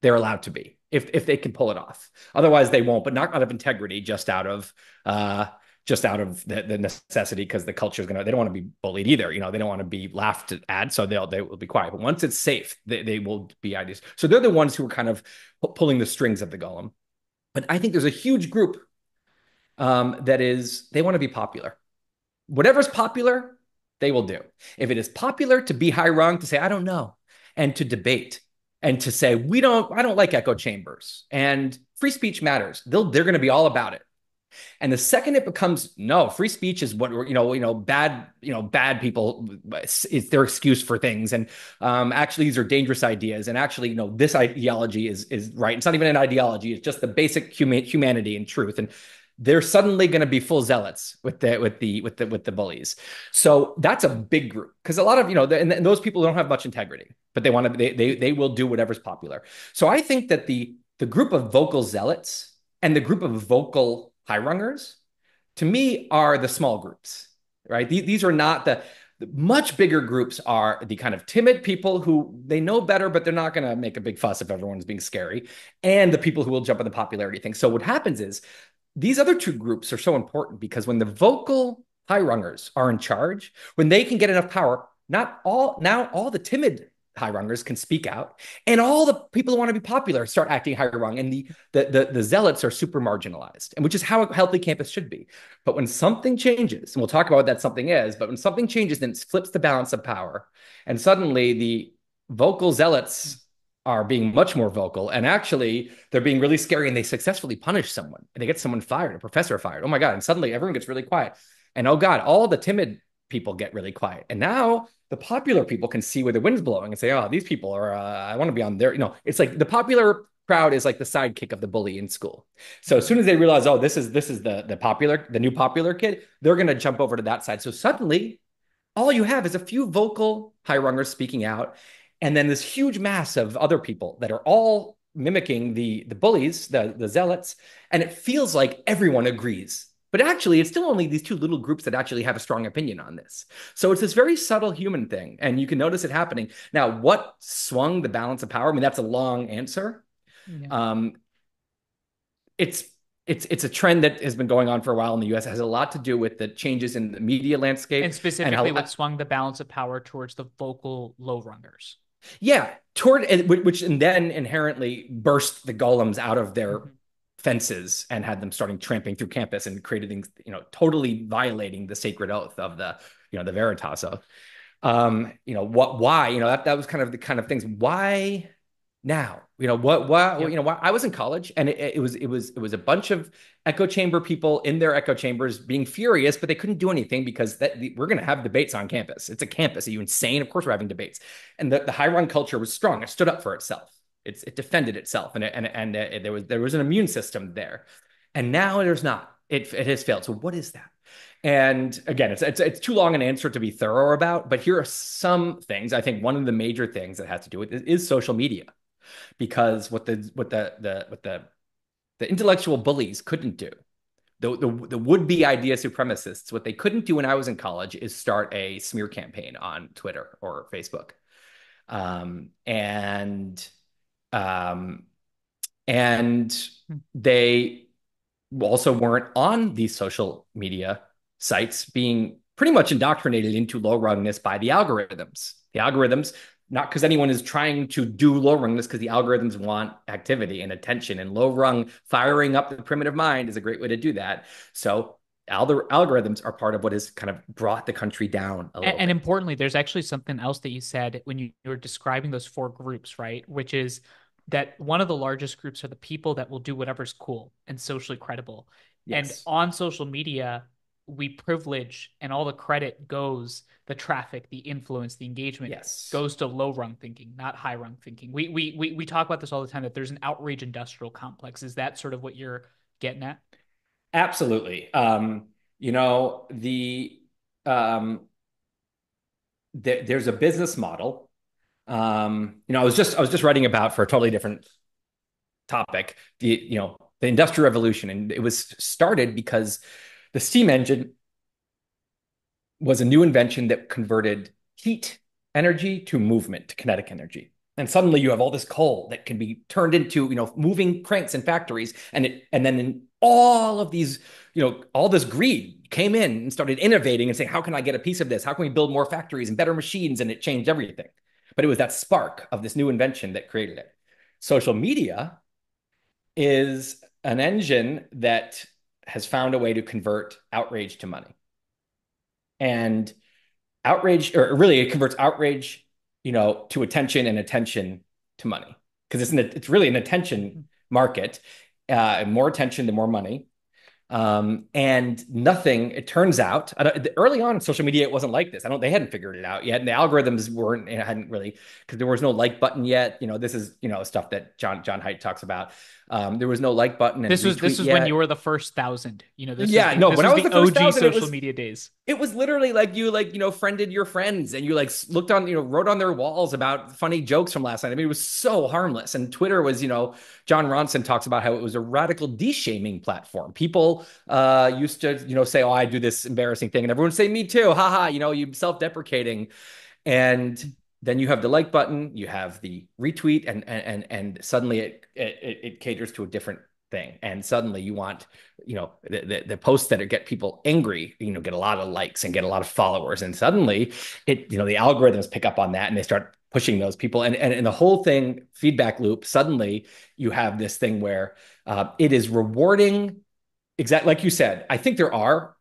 they're allowed to be, if they can pull it off. Otherwise they won't, but not out of integrity, just out of the necessity, because the culture is they don't want to be bullied either. They don't want to be laughed at, so they will be quiet. But once it's safe, they will be ideas. So they're the ones who are kind of pulling the strings of the golem. But I think there's a huge group they want to be popular. Whatever's popular, they will do. If it is popular to be high rung, to say, I don't know, and to debate, and to say, I don't like echo chambers, and free speech matters. They're going to be all about it. And the second it becomes no, free speech is what bad people, it's their excuse for things, and actually these are dangerous ideas, and actually this ideology is right. It's not even an ideology; it's just the basic humanity and truth. And they're suddenly going to be full zealots with the bullies. So that's a big group because a lot of and those people don't have much integrity, but they will do whatever's popular. So I think that the group of vocal zealots and the group of vocal high rungers, to me, are the small groups, right? These are not the much bigger groups are the kind of timid people who they know better, but they're not going to make a big fuss if everyone's being scary, and the people who will jump on the popularity thing. So what happens is these other two groups are so important because when the vocal high rungers are in charge, when they can get enough power, not all now all the timid high rungers can speak out, and all the people who want to be popular start acting high rung, and the zealots are super marginalized, and which is how a healthy campus should be. But when something changes, and we'll talk about what that something is, but when something changes, then it flips the balance of power, and suddenly the vocal zealots are being much more vocal, and actually they're being really scary, and they successfully punish someone, and they get someone fired, a professor fired. Oh my God. And suddenly everyone gets really quiet. And oh God, all the timid people get really quiet. And now the popular people can see where the wind's blowing and say, oh, these people are, I want to be on their, it's like the popular crowd is like the sidekick of the bully in school. So as soon as they realize, oh, this is the new popular kid, they're going to jump over to that side. So suddenly all you have is a few vocal high rungers speaking out, and then this huge mass of other people that are all mimicking the bullies, the zealots, and it feels like everyone agrees. But actually, it's still only these two little groups that actually have a strong opinion on this. So it's this very subtle human thing, and you can notice it happening. Now, what swung the balance of power? I mean, that's a long answer. Yeah. It's it's a trend that has been going on for a while in the U.S. It has a lot to do with the changes in the media landscape And specifically, what swung the balance of power towards the vocal low rungers. yeah, toward which and then inherently burst the golems out of their fences and had them starting tramping through campus and created things, totally violating the sacred oath of the Veritas. Why, that was kind of the kind of things. Why now? Why I was in college, and it was a bunch of echo chamber people in their echo chambers being furious, but they couldn't do anything because we're going to have debates on campus. It's a campus. Are you insane? Of course we're having debates. And the high rung culture was strong. It stood up for itself. It defended itself, and there was an immune system there. And now there's not. It has failed. So what is that? And again, it's too long an answer to be thorough about, but here are some things. I think one of the major things that has to do with it is social media, because what the intellectual bullies couldn't do, the would-be idea supremacists, what they couldn't do when I was in college is start a smear campaign on Twitter or Facebook, and they also weren't on these social media sites being pretty much indoctrinated into low rungness by the algorithms. The algorithms, not because anyone is trying to do low rungness, because the algorithms want activity and attention, and low rung firing up the primitive mind is a great way to do that. So algorithms are part of what has kind of brought the country down a little And bit. importantly, there's actually something else that you said when you were describing those four groups, right? Which is that one of the largest groups are the people that will do whatever's cool and socially credible. And Yes. on social media, we privilege, and all the credit goes, the traffic, the influence, the engagement Yes. goes to low rung thinking, not high rung thinking. We talk about this all the time, that there's an outrage industrial complex. Is that sort of what you're getting at? Absolutely. Um, there's a business model. I was just writing about, for a totally different topic, the Industrial Revolution, and it was started because the steam engine was a new invention that converted heat energy to movement, to kinetic energy. And suddenly you have all this coal that can be turned into, moving cranks in factories. And then in all of these, all this greed came in and started innovating and saying, how can I get a piece of this? How can we build more factories and better machines? And it changed everything. But it was that spark of this new invention that created it. Social media is an engine that has found a way to convert outrage to money. And outrage, or really it converts outrage, to attention, and attention to money, because it's really an attention market. More attention to more money. And nothing, it turns out, early on in social media, it wasn't like this. They hadn't figured it out yet. And the algorithms weren't, hadn't really, because there was no like button yet. This is, stuff that John Haidt talks about. There was no like button and This retweet was when you yet. were the first thousand. Yeah, no, This when I was was the the first OG thousand, social media days. it was literally like you friended your friends and you looked on, wrote on their walls about funny jokes from last night. I mean, it was so harmless. And Twitter was, John Ronson talks about how it was a radical de-shaming platform. People used to, say, oh, I do this embarrassing thing. And everyone would say, me too. Haha, you self-deprecating. And then you have the like button, you have the retweet, and suddenly it caters to a different thing. And suddenly you want, the posts that get people angry, get a lot of likes and get a lot of followers. And suddenly the algorithms pick up on that and they start pushing those people. And the whole thing, feedback loop, suddenly you have this thing where it is rewarding, exactly like you said. I think there are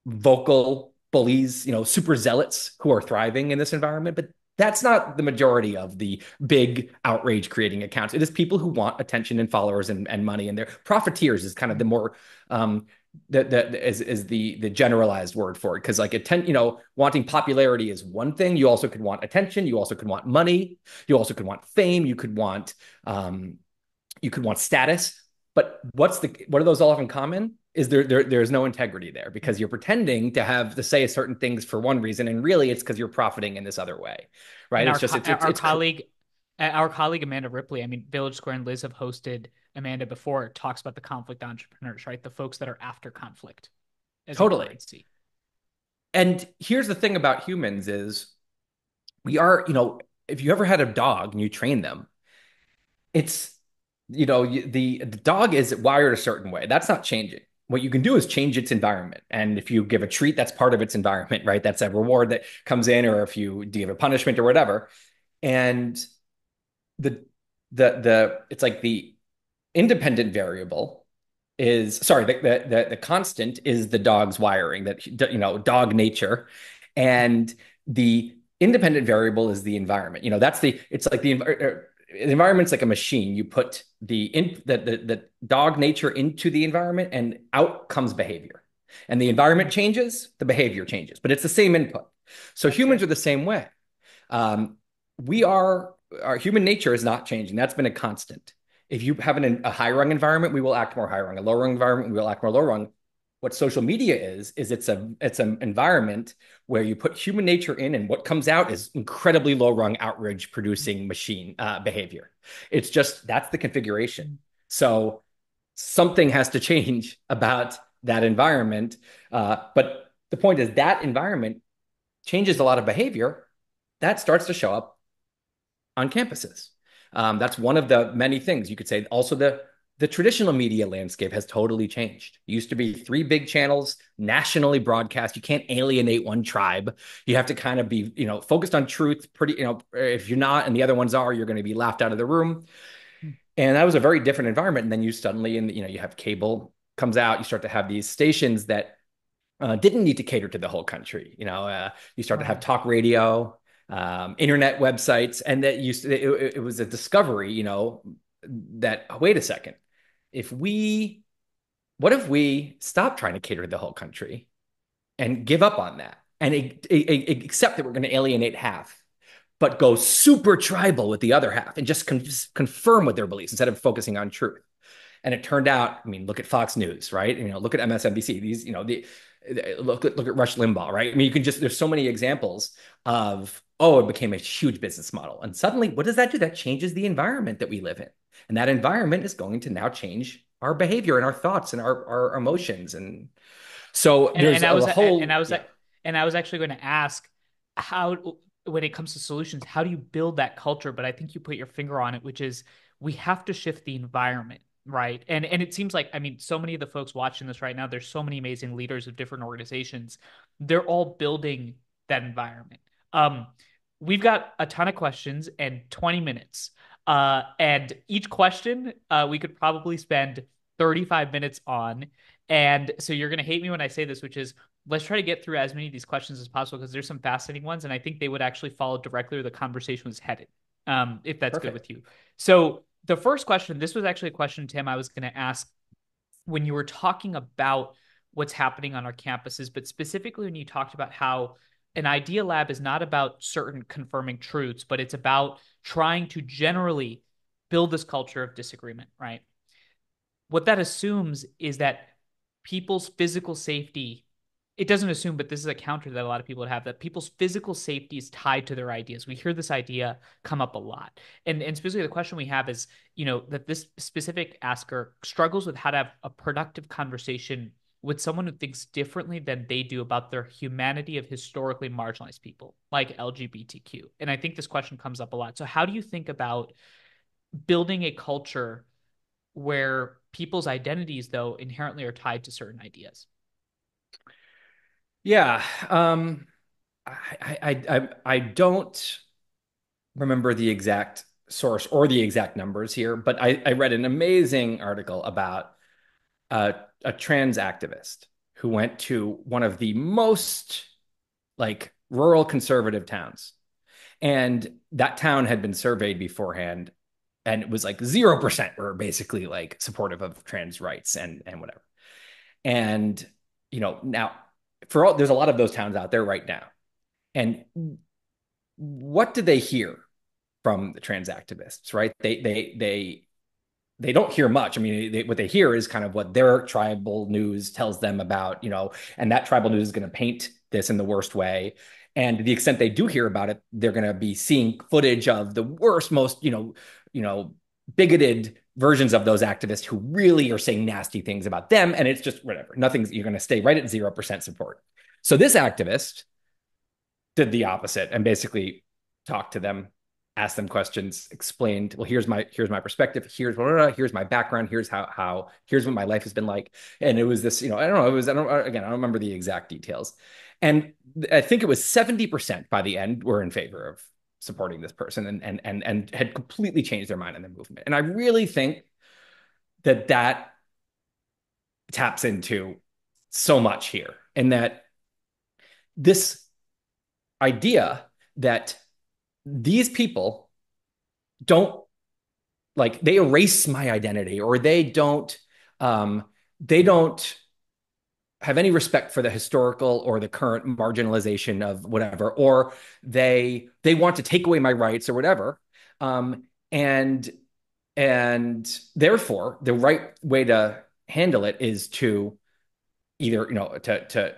vocal bullies, super zealots who are thriving in this environment, but that's not the majority of the big outrage creating accounts. It is people who want attention and followers and money, and they're profiteers is kind of the more is the generalized word for it, because wanting popularity is one thing. You also could want attention. You also could want money. You also could want fame. You could want status. But what do those all have in common? Is there's no integrity there, because you're pretending to have to say certain things for one reason, and really it's because you're profiting in this other way, right? And It's just our colleague Amanda Ripley, I mean, Village Square and Liz have hosted Amanda before, talks about the conflict entrepreneurs, right? The folks that are after conflict as a totally. currency. And here's the thing about humans is we are, if you ever had a dog and you train them, it's the dog is wired a certain way. That's not changing. What you can do is change its environment. And if you give a treat, that's part of its environment, right? That's a reward that comes in, or if you give a punishment or whatever. And the it's like the independent variable is, sorry, the constant is the dog's wiring, that dog nature, and the independent variable is the environment. It's like the environment's like a machine. You put the dog nature into the environment, and out comes behavior. And the environment changes, the behavior changes, but it's the same input. So That's humans right. are the same way. Um, our human nature is not changing. That's been a constant. If you have a high rung environment, we will act more high rung. A low rung environment, we will act more low rung. What social media is it's an environment where you put human nature in, and what comes out is incredibly low rung outrage producing machine behavior. It's just that's the configuration. So something has to change about that environment. But the point is that environment changes a lot of behavior that starts to show up on campuses. That's one of the many things you could say. Also, the traditional media landscape has totally changed. It used to be three big channels, nationally broadcast. You can't alienate one tribe. You have to kind of be, focused on truth. If you're not, and the other ones are, you're going to be laughed out of the room. And that was a very different environment. And then you suddenly, you have cable comes out. You start to have these stations that didn't need to cater to the whole country. You start to have talk radio, internet websites, and it was a discovery, that wait a second, what if we stop trying to cater to the whole country and give up on that and accept that we're going to alienate half, but go super tribal with the other half and just confirm with their beliefs instead of focusing on truth. And it turned out, I mean, look at Fox News, right? Look at MSNBC. Look at Rush Limbaugh, right? I mean, there's so many examples of, it became a huge business model. And suddenly, what does that do? That changes the environment that we live in. And that environment is going to now change our behavior and our thoughts and our emotions. And so there's a whole, yeah. And I was actually going to ask how, when it comes to solutions, how do you build that culture? But I think you put your finger on it, which is we have to shift the environment. Right. And it seems like, I mean, so many of the folks watching this right now, there's so many amazing leaders of different organizations. They're all building that environment. We've got a ton of questions and 20 minutes. And each question we could probably spend 35 minutes on. And so you're going to hate me when I say this, which is let's try to get through as many of these questions as possible, because there's some fascinating ones. And I think they would actually follow directly where the conversation was headed, if that's Perfect. good with you. So the first question, this was actually a question, Tim, I was going to ask when you were talking about what's happening on our campuses, but specifically when you talked about how an idea lab is not about certain confirming truths, but it's about trying to generally build this culture of disagreement, right? What that assumes is that people's physical safety, it doesn't assume, but this is a counter that a lot of people would have, that people's physical safety is tied to their ideas. We hear this idea come up a lot. And specifically the question we have is, that this specific asker struggles with how to have a productive conversation with someone who thinks differently than they do about their humanity of historically marginalized people, like LGBTQ. And I think this question comes up a lot. So how do you think about building a culture where people's identities, though, inherently are tied to certain ideas? Yeah. I don't remember the exact source or the exact numbers here, but I read an amazing article about a trans activist who went to one of the most like rural conservative towns. And that town had been surveyed beforehand, and it was like 0% were basically like supportive of trans rights and whatever. And now for all there's a lot of those towns out there right now. And what do they hear from the trans activists, right? They don't hear much. I mean, what they hear is kind of what their tribal news tells them about, and that tribal news is going to paint this in the worst way. And to the extent they do hear about it, they're going to be seeing footage of the worst, most, bigoted versions of those activists who really are saying nasty things about them. And it's just whatever. You're going to stay right at 0% support. So this activist did the opposite and basically talked to them, asked them questions, explained, well, here's my perspective, here's my background, here's what my life has been like. And it was this, I don't know, I don't remember the exact details. And I think it was 70% by the end were in favor of supporting this person and had completely changed their mind in the movement. And I really think that taps into so much here, and that this idea that these people don't like they erase my identity, or they don't have any respect for the historical or the current marginalization of whatever, or they want to take away my rights or whatever. And therefore the right way to handle it is to either to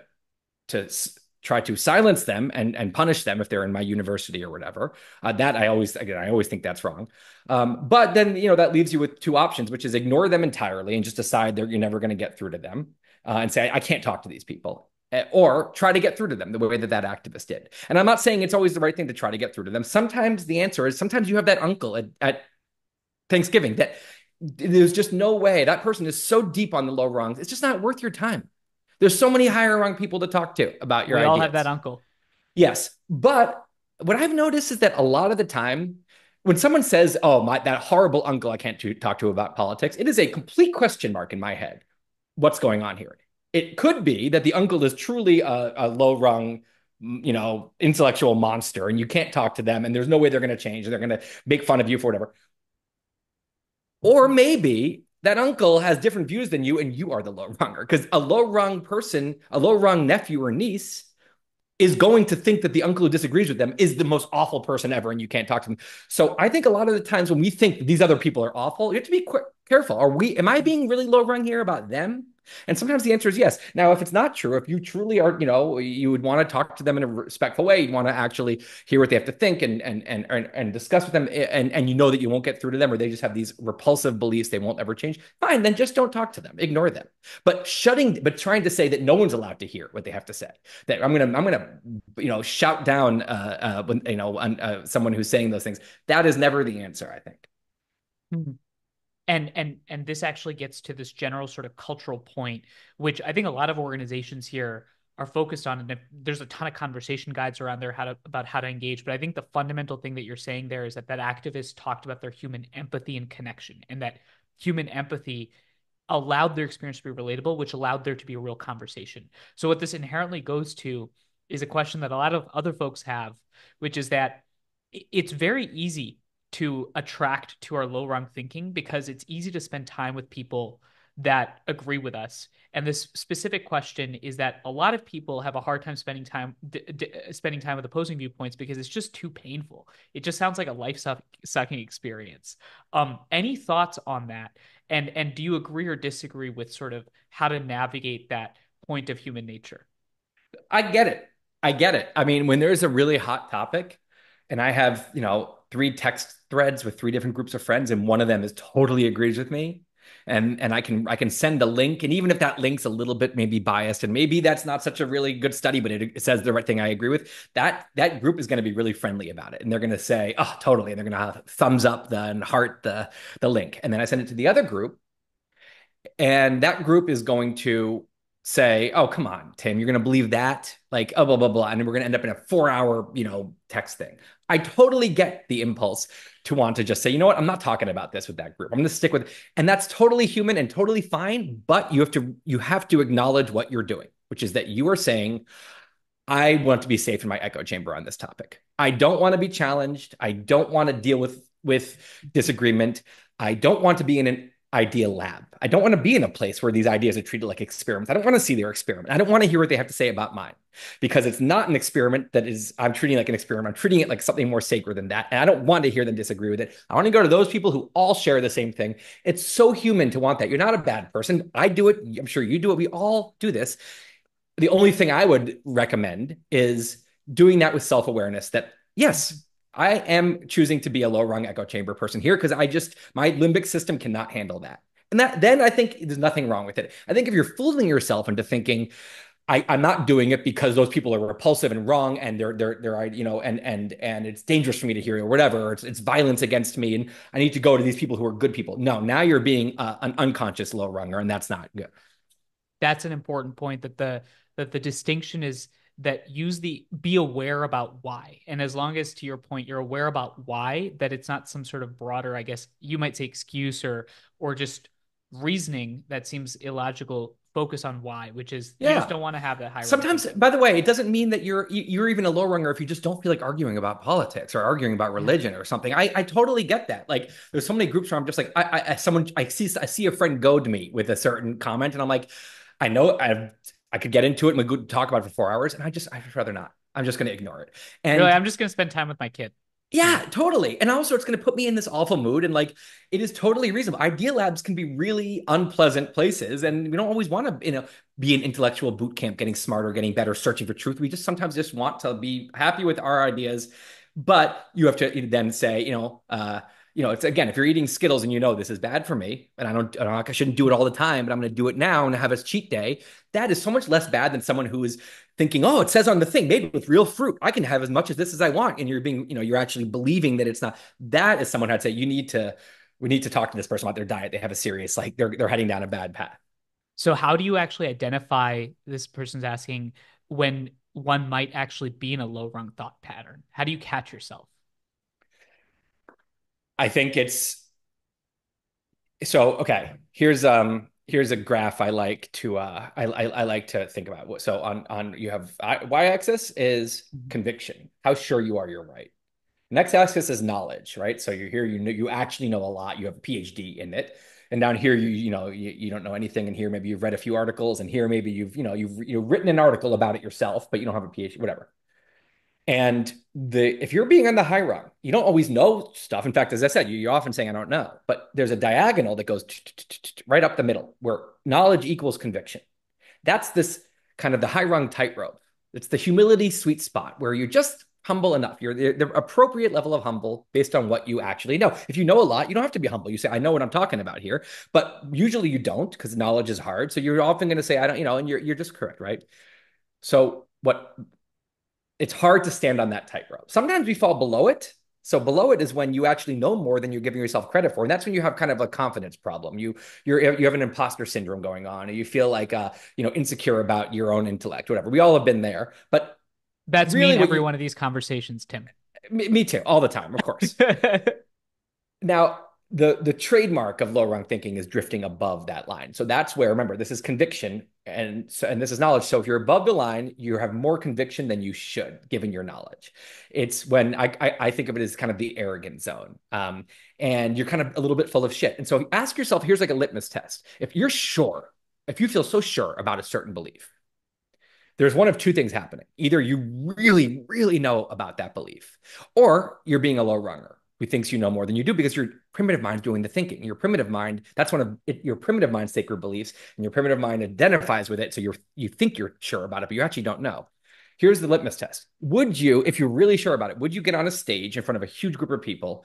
try to silence them and punish them if they're in my university or whatever. That I always think that's wrong. But then that leaves you with two options, which is ignore them entirely and just decide that you're never going to get through to them, and say I can't talk to these people. Or try to get through to them the way that activist did. And I'm not saying it's always the right thing to try to get through to them. Sometimes the answer is sometimes you have that uncle at Thanksgiving that there's just no way that person is so deep on the low rungs. It's just not worth your time. There's so many higher rung people to talk to about your We all have that ideas. uncle. Yes, but what I've noticed is that a lot of the time, when someone says, "Oh, that horrible uncle I can't talk to about politics," it is a complete question mark in my head. What's going on here? It could be that the uncle is truly a low rung, intellectual monster, and you can't talk to them, and there's no way they're going to change, and they're going to make fun of you for whatever. Or maybe that uncle has different views than you, and you are the low runger, because a low rung person, a low rung nephew or niece, is going to think that the uncle who disagrees with them is the most awful person ever, and you can't talk to them. So I think a lot of the times when we think these other people are awful, you have to be careful. Am I being really low rung here about them? And sometimes the answer is yes. Now, if it's not true, if you truly are, you would want to talk to them in a respectful way. You want to actually hear what they have to think and discuss with them, and that you won't get through to them, or they just have these repulsive beliefs they won't ever change. Fine, then just don't talk to them. Ignore them. But trying to say that no one's allowed to hear what they have to say, that I'm gonna shout down when on someone who's saying those things. That is never the answer, I think. Mm-hmm. And this actually gets to this general sort of cultural point, which I think a lot of organizations here are focused on. And there's a ton of conversation guides around there about how to engage. But I think the fundamental thing that you're saying there is that activists talked about their human empathy and connection, and that human empathy allowed their experience to be relatable, which allowed there to be a real conversation. So what this inherently goes to is a question that a lot of other folks have, which is that it's very easy to attract to our low rung thinking because it's easy to spend time with people that agree with us. And this specific question is that a lot of people have a hard time spending time with opposing viewpoints because it's just too painful. It just sounds like a life-sucking experience. Any thoughts on that? And do you agree or disagree with sort of how to navigate that point of human nature? I get it. I get it. I mean, when there's a really hot topic and I have, three text threads with three different groups of friends and one of them is totally agrees with me and I can send a link and even if that link's a little bit maybe biased and maybe that's not such a really good study but it says the right thing I agree with, that group is going to be really friendly about it and they're going to say, "Oh, totally." And they're going to thumbs up and heart the link. And then I send it to the other group and that group is going to say, "Oh, come on, Tim, you're going to believe that?" Like, oh, blah, blah, blah. And then we're going to end up in a 4 hour, text thing. I totally get the impulse to want to just say, you know what, I'm not talking about this with that group. I'm going to stick with, and that's totally human and totally fine. But you have to acknowledge what you're doing, which is that you are saying, I want to be safe in my echo chamber on this topic. I don't want to be challenged. I don't want to deal with disagreement. I don't want to be in an idea lab. I don't want to be in a place where these ideas are treated like experiments. I don't want to see their experiment. I don't want to hear what they have to say about mine because it's not an experiment that is I'm treating like an experiment. I'm treating it like something more sacred than that. And I don't want to hear them disagree with it. I want to go to those people who all share the same thing. It's so human to want that. You're not a bad person. I do it. I'm sure you do it. We all do this. The only thing I would recommend is doing that with self-awareness that, yes, I am choosing to be a low rung echo chamber person here because my limbic system cannot handle that. And that then I think there's nothing wrong with it. I think if you're fooling yourself into thinking, I'm not doing it because those people are repulsive and wrong and they're and it's dangerous for me to hear or whatever, or it's violence against me and I need to go to these people who are good people. No, now you're being an unconscious low runger and that's not good. That's an important point that the distinction is that be aware about why. And as long as to your point, you're aware about why, that it's not some sort of broader, I guess you might say excuse or just reasoning that seems illogical, focus on why, which is you just Yeah. don't want to have that hierarchy. Sometimes, by the way, it doesn't mean that you're even a low runger if you just don't feel like arguing about politics or arguing about Yeah. religion or something. I totally get that. Like, there's so many groups where I'm just like, I see a friend goad me with a certain comment, and I'm like, I know I could get into it and we could talk about it for 4 hours, and I'd rather not. I'm just going to ignore it. You're like, And I'm just going to spend time with my kid. yeah, totally. And also, it's going to put me in this awful mood. And like, it is totally reasonable. Idea labs can be really unpleasant places. And we don't always want to, be an intellectual boot camp, getting smarter, getting better, searching for truth. We just sometimes just want to be happy with our ideas. But you have to then say, it's again, if you're eating Skittles and this is bad for me, and I shouldn't do it all the time, but I'm going to do it now and have a cheat day. That is so much less bad than someone who is thinking, oh, it says on the thing, made with real fruit. I can have as much of this as I want. And you're actually believing that it's not. That is someone who'd say, we need to talk to this person about their diet. They have a serious, like they're heading down a bad path. So how do you actually identify, this person's asking, when one might actually be in a low rung thought pattern? How do you catch yourself? I think it's so okay. Here's a graph I like to I like to think about. So on you have y-axis is conviction, how sure you are you're right. Next axis is knowledge, right? So you're here, you actually know a lot. You have a PhD in it. And down here, you don't know anything. And here, maybe you've read a few articles. And here, maybe you've written an article about it yourself, but you don't have a PhD, whatever. And if you're being on the high rung, you don't always know stuff. In fact, as I said, you're often saying, I don't know. But there's a diagonal that goes right up the middle where knowledge equals conviction. That's this kind of the high rung tightrope. It's the humility sweet spot where you're just humble enough. You're the appropriate level of humble based on what you actually know. If you know a lot, you don't have to be humble. You say, I know what I'm talking about here. But usually you don't because knowledge is hard. So you're often going to say, I don't, and you're just correct, right? So it's hard to stand on that tightrope. Sometimes we fall below it. So below it is when you actually know more than you're giving yourself credit for, and that's when you have kind of a confidence problem. You have an imposter syndrome going on, and you feel like insecure about your own intellect, whatever. We all have been there, but That's me really, in every one of these conversations, Tim. me too, all the time, of course. Now, the trademark of low rung thinking is drifting above that line. So that's where, remember, this is conviction and this is knowledge. So if you're above the line, you have more conviction than you should, given your knowledge. It's when I think of it as kind of the arrogant zone. And you're kind of a little bit full of shit. And so ask yourself, here's like a litmus test. If you're sure, if you feel so sure about a certain belief, there's one of two things happening. Either you really, really know about that belief, or you're being a low runger who thinks you know more than you do because your primitive mind's doing the thinking. Your primitive mind, that's one of your primitive mind's sacred beliefs, and your primitive mind identifies with it. So you think you're sure about it, but you actually don't know. Here's the litmus test. Would you, if you're really sure about it, would you get on a stage in front of a huge group of people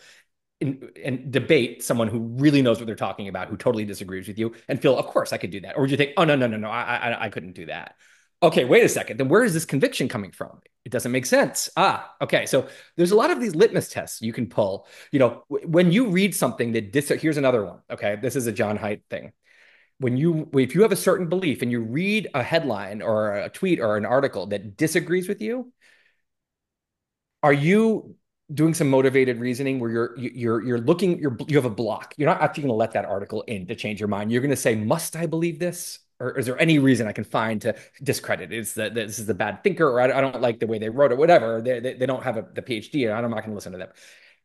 and debate someone who really knows what they're talking about, who totally disagrees with you, and feel, of course, I could do that? Or would you think, oh, no, I couldn't do that? Okay, wait a second. Then where is this conviction coming from? It doesn't make sense. Okay. So there's a lot of these litmus tests you can pull. When you read something that here's another one. Okay, this is a John Haidt thing. If you have a certain belief and you read a headline or a tweet or an article that disagrees with you, are you doing some motivated reasoning where you have a block? You're not actually going to let that article in to change your mind. You're going to say, must I believe this? Or is there any reason I can find to discredit it? Is that this is a bad thinker, or I don't like the way they wrote it, whatever. They don't have the PhD, and I'm not going to listen to them.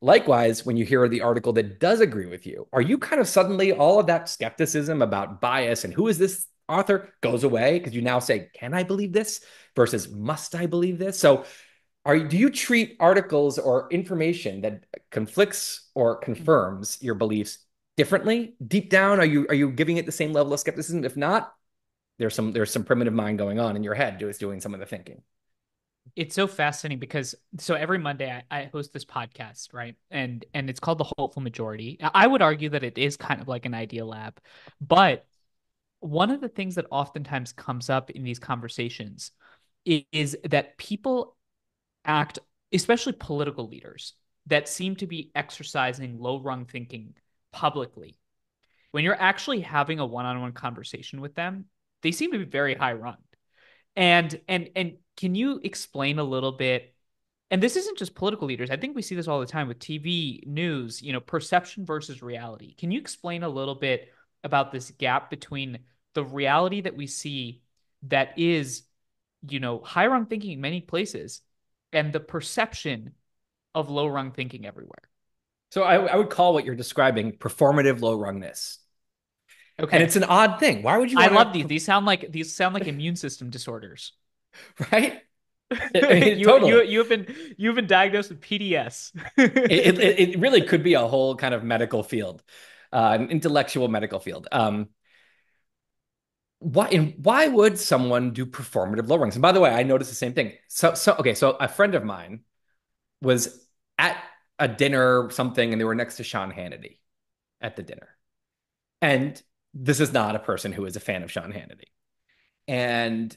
Likewise, when you hear the article that does agree with you, are you kind of suddenly all of that skepticism about bias and who is this author goes away because you now say, can I believe this versus must I believe this? So do you treat articles or information that conflicts or confirms your beliefs differently? Deep down, are you giving it the same level of skepticism? If not, there's some primitive mind going on in your head doing some of the thinking. It's so fascinating because every Monday I host this podcast, right? And it's called The Hopeful Majority. I would argue that it is kind of like an idea lab, but one of the things that oftentimes comes up in these conversations is that people act, especially political leaders, that seem to be exercising low rung thinking publicly. When you're actually having a one-on-one conversation with them, they seem to be very high rung. And can you explain a little bit? And this isn't just political leaders. I think we see this all the time with TV news, perception versus reality. Can you explain a little bit about this gap between the reality that we see that is, high rung thinking in many places and the perception of low rung thinking everywhere? So I would call what you're describing performative low rungness. Okay. And it's an odd thing. Why would you I love these. These sound like immune system disorders. Right? Totally. You've been diagnosed with PDS. it really could be a whole kind of medical field, an intellectual medical field. Why would someone do performative low rungs? And by the way, I noticed the same thing. So a friend of mine was at a dinner or something, and they were next to Sean Hannity at the dinner. And this is not a person who is a fan of Sean Hannity. And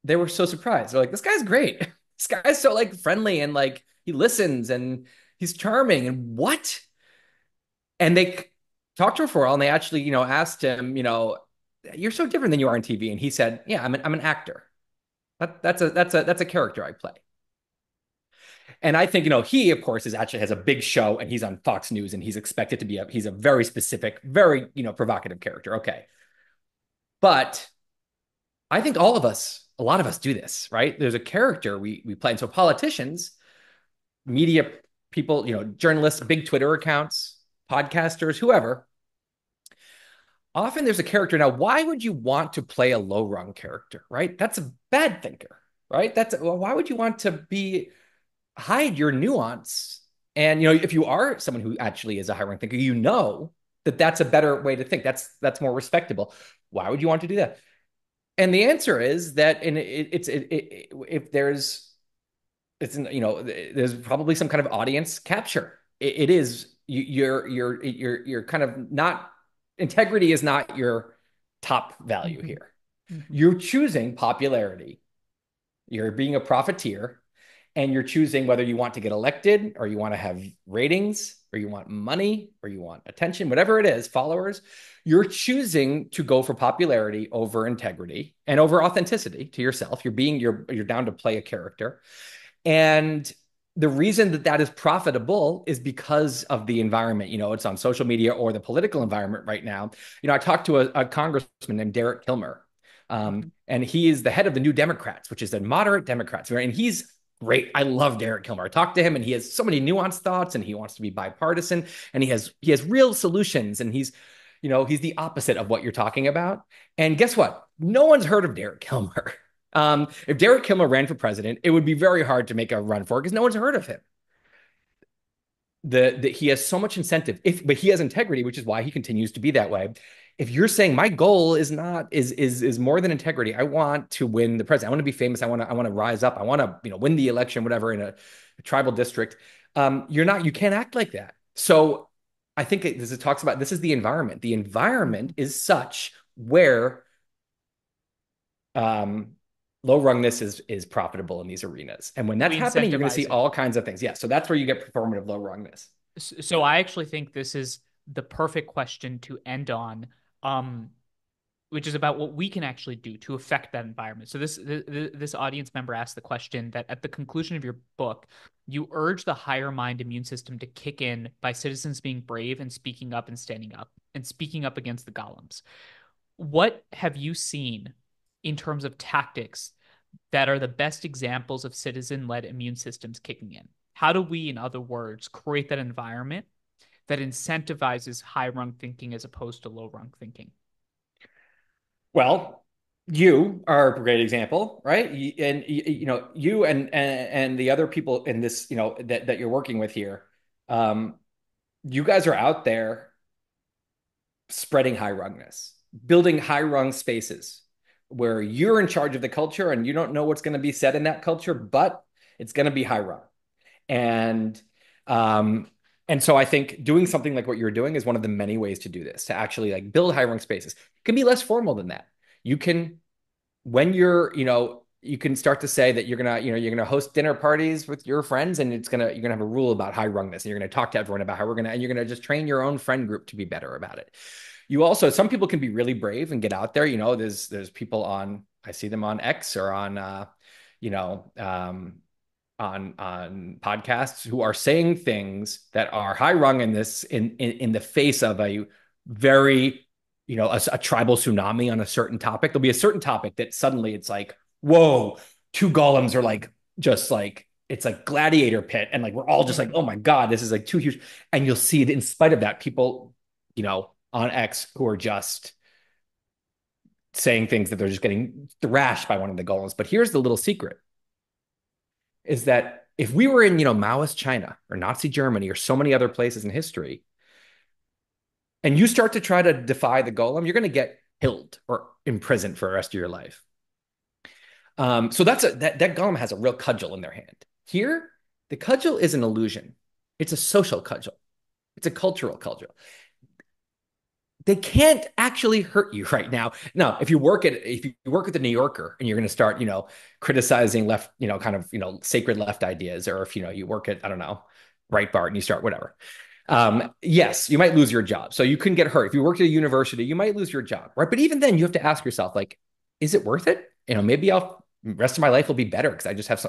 they were so surprised. They're like, this guy's great. This guy's so like friendly and like he listens and he's charming and what? And they talked to him for a while and they actually, asked him, you're so different than you are on TV. And he said, yeah, I'm an actor. That's a character I play. And I think, he, of course, actually has a big show and he's on Fox News and he's expected to be he's a very specific, very, provocative character. Okay. But I think a lot of us do this, right? There's a character we play. And so politicians, media people, journalists, big Twitter accounts, podcasters, whoever, often there's a character. Now, why would you want to play a low rung character, right? That's a bad thinker, right? Why would you want to hide your nuance? And, if you are someone who actually is a high rung thinker, that's a better way to think. That's more respectable. Why would you want to do that? And the answer is that there's probably some kind of audience capture. You're kind of not, integrity is not your top value here. Mm-hmm. You're choosing popularity. You're being a profiteer, and you're choosing whether you want to get elected or you want to have ratings or you want money or you want attention, whatever it is, followers. You're choosing to go for popularity over integrity and over authenticity to yourself. You're down to play a character. And the reason that that is profitable is because of the environment. It's on social media or the political environment right now. I talked to a congressman named Derek Kilmer, and he is the head of the New Democrats, which is a moderate Democrats, right? And he's great. I love Derek Kilmer. I talked to him, and he has so many nuanced thoughts, and he wants to be bipartisan, and he has real solutions, and he's the opposite of what you're talking about. And guess what? No one's heard of Derek Kilmer. If Derek Kilmer ran for president, it would be very hard to make a run for it because no one's heard of him. He has so much incentive, but he has integrity, which is why he continues to be that way. If you're saying my goal is more than integrity, I want to win the president. I want to be famous. I want to rise up. I want to win the election, whatever, in a tribal district. You can't act like that. So I think it talks about this is the environment. The environment is such where low rungness is profitable in these arenas. And when that's happening, you're going to see all kinds of things. Yeah. So that's where you get performative low rungness. So I actually think this is the perfect question to end on, which is about what we can actually do to affect that environment. So this audience member asked the question that at the conclusion of your book, you urge the higher mind immune system to kick in by citizens being brave and speaking up and standing up and speaking up against the golems. What have you seen in terms of tactics that are the best examples of citizen-led immune systems kicking in? How do we, in other words, create that environment that incentivizes high-rung thinking as opposed to low-rung thinking? Well, you are a great example, right? And you and the other people in this, that you're working with here, you guys are out there spreading high rungness, building high rung spaces where you're in charge of the culture and you don't know what's going to be said in that culture, but it's going to be high rung. And so I think doing something like what you're doing is one of the many ways to do this, to actually like build high rung spaces. It can be less formal than that. You can, when you can start to say that you're gonna host dinner parties with your friends, and you're gonna have a rule about high rungness, and you're gonna talk to everyone about and you're gonna just train your own friend group to be better about it. You also, some people can be really brave and get out there. There's people I see them on X or on podcasts who are saying things that are high rung in the face of a very, a tribal tsunami on a certain topic. There'll be a certain topic that suddenly it's like, whoa, two golems are like, just like, it's like gladiator pit. And like, we're all just like, oh my God, this is like too huge. And you'll see it in spite of that, people, on X who are just saying things that they're just getting thrashed by one of the golems. But here's the little secret is that if we were in, Maoist China or Nazi Germany or so many other places in history, and you start to try to defy the golem, you're going to get killed or imprisoned for the rest of your life. So that golem has a real cudgel in their hand. Here, the cudgel is an illusion. It's a social cudgel. It's a cultural cudgel. They can't actually hurt you right now. Now, if you work at the New Yorker and you're going to start, criticizing left, kind of, sacred left ideas, or if, you work at, I don't know, Breitbart and you start whatever. Yes, you might lose your job. So you couldn't get hurt. If you worked at a university, you might lose your job, right? But even then you have to ask yourself, like, is it worth it? Maybe the rest of my life will be better because I just have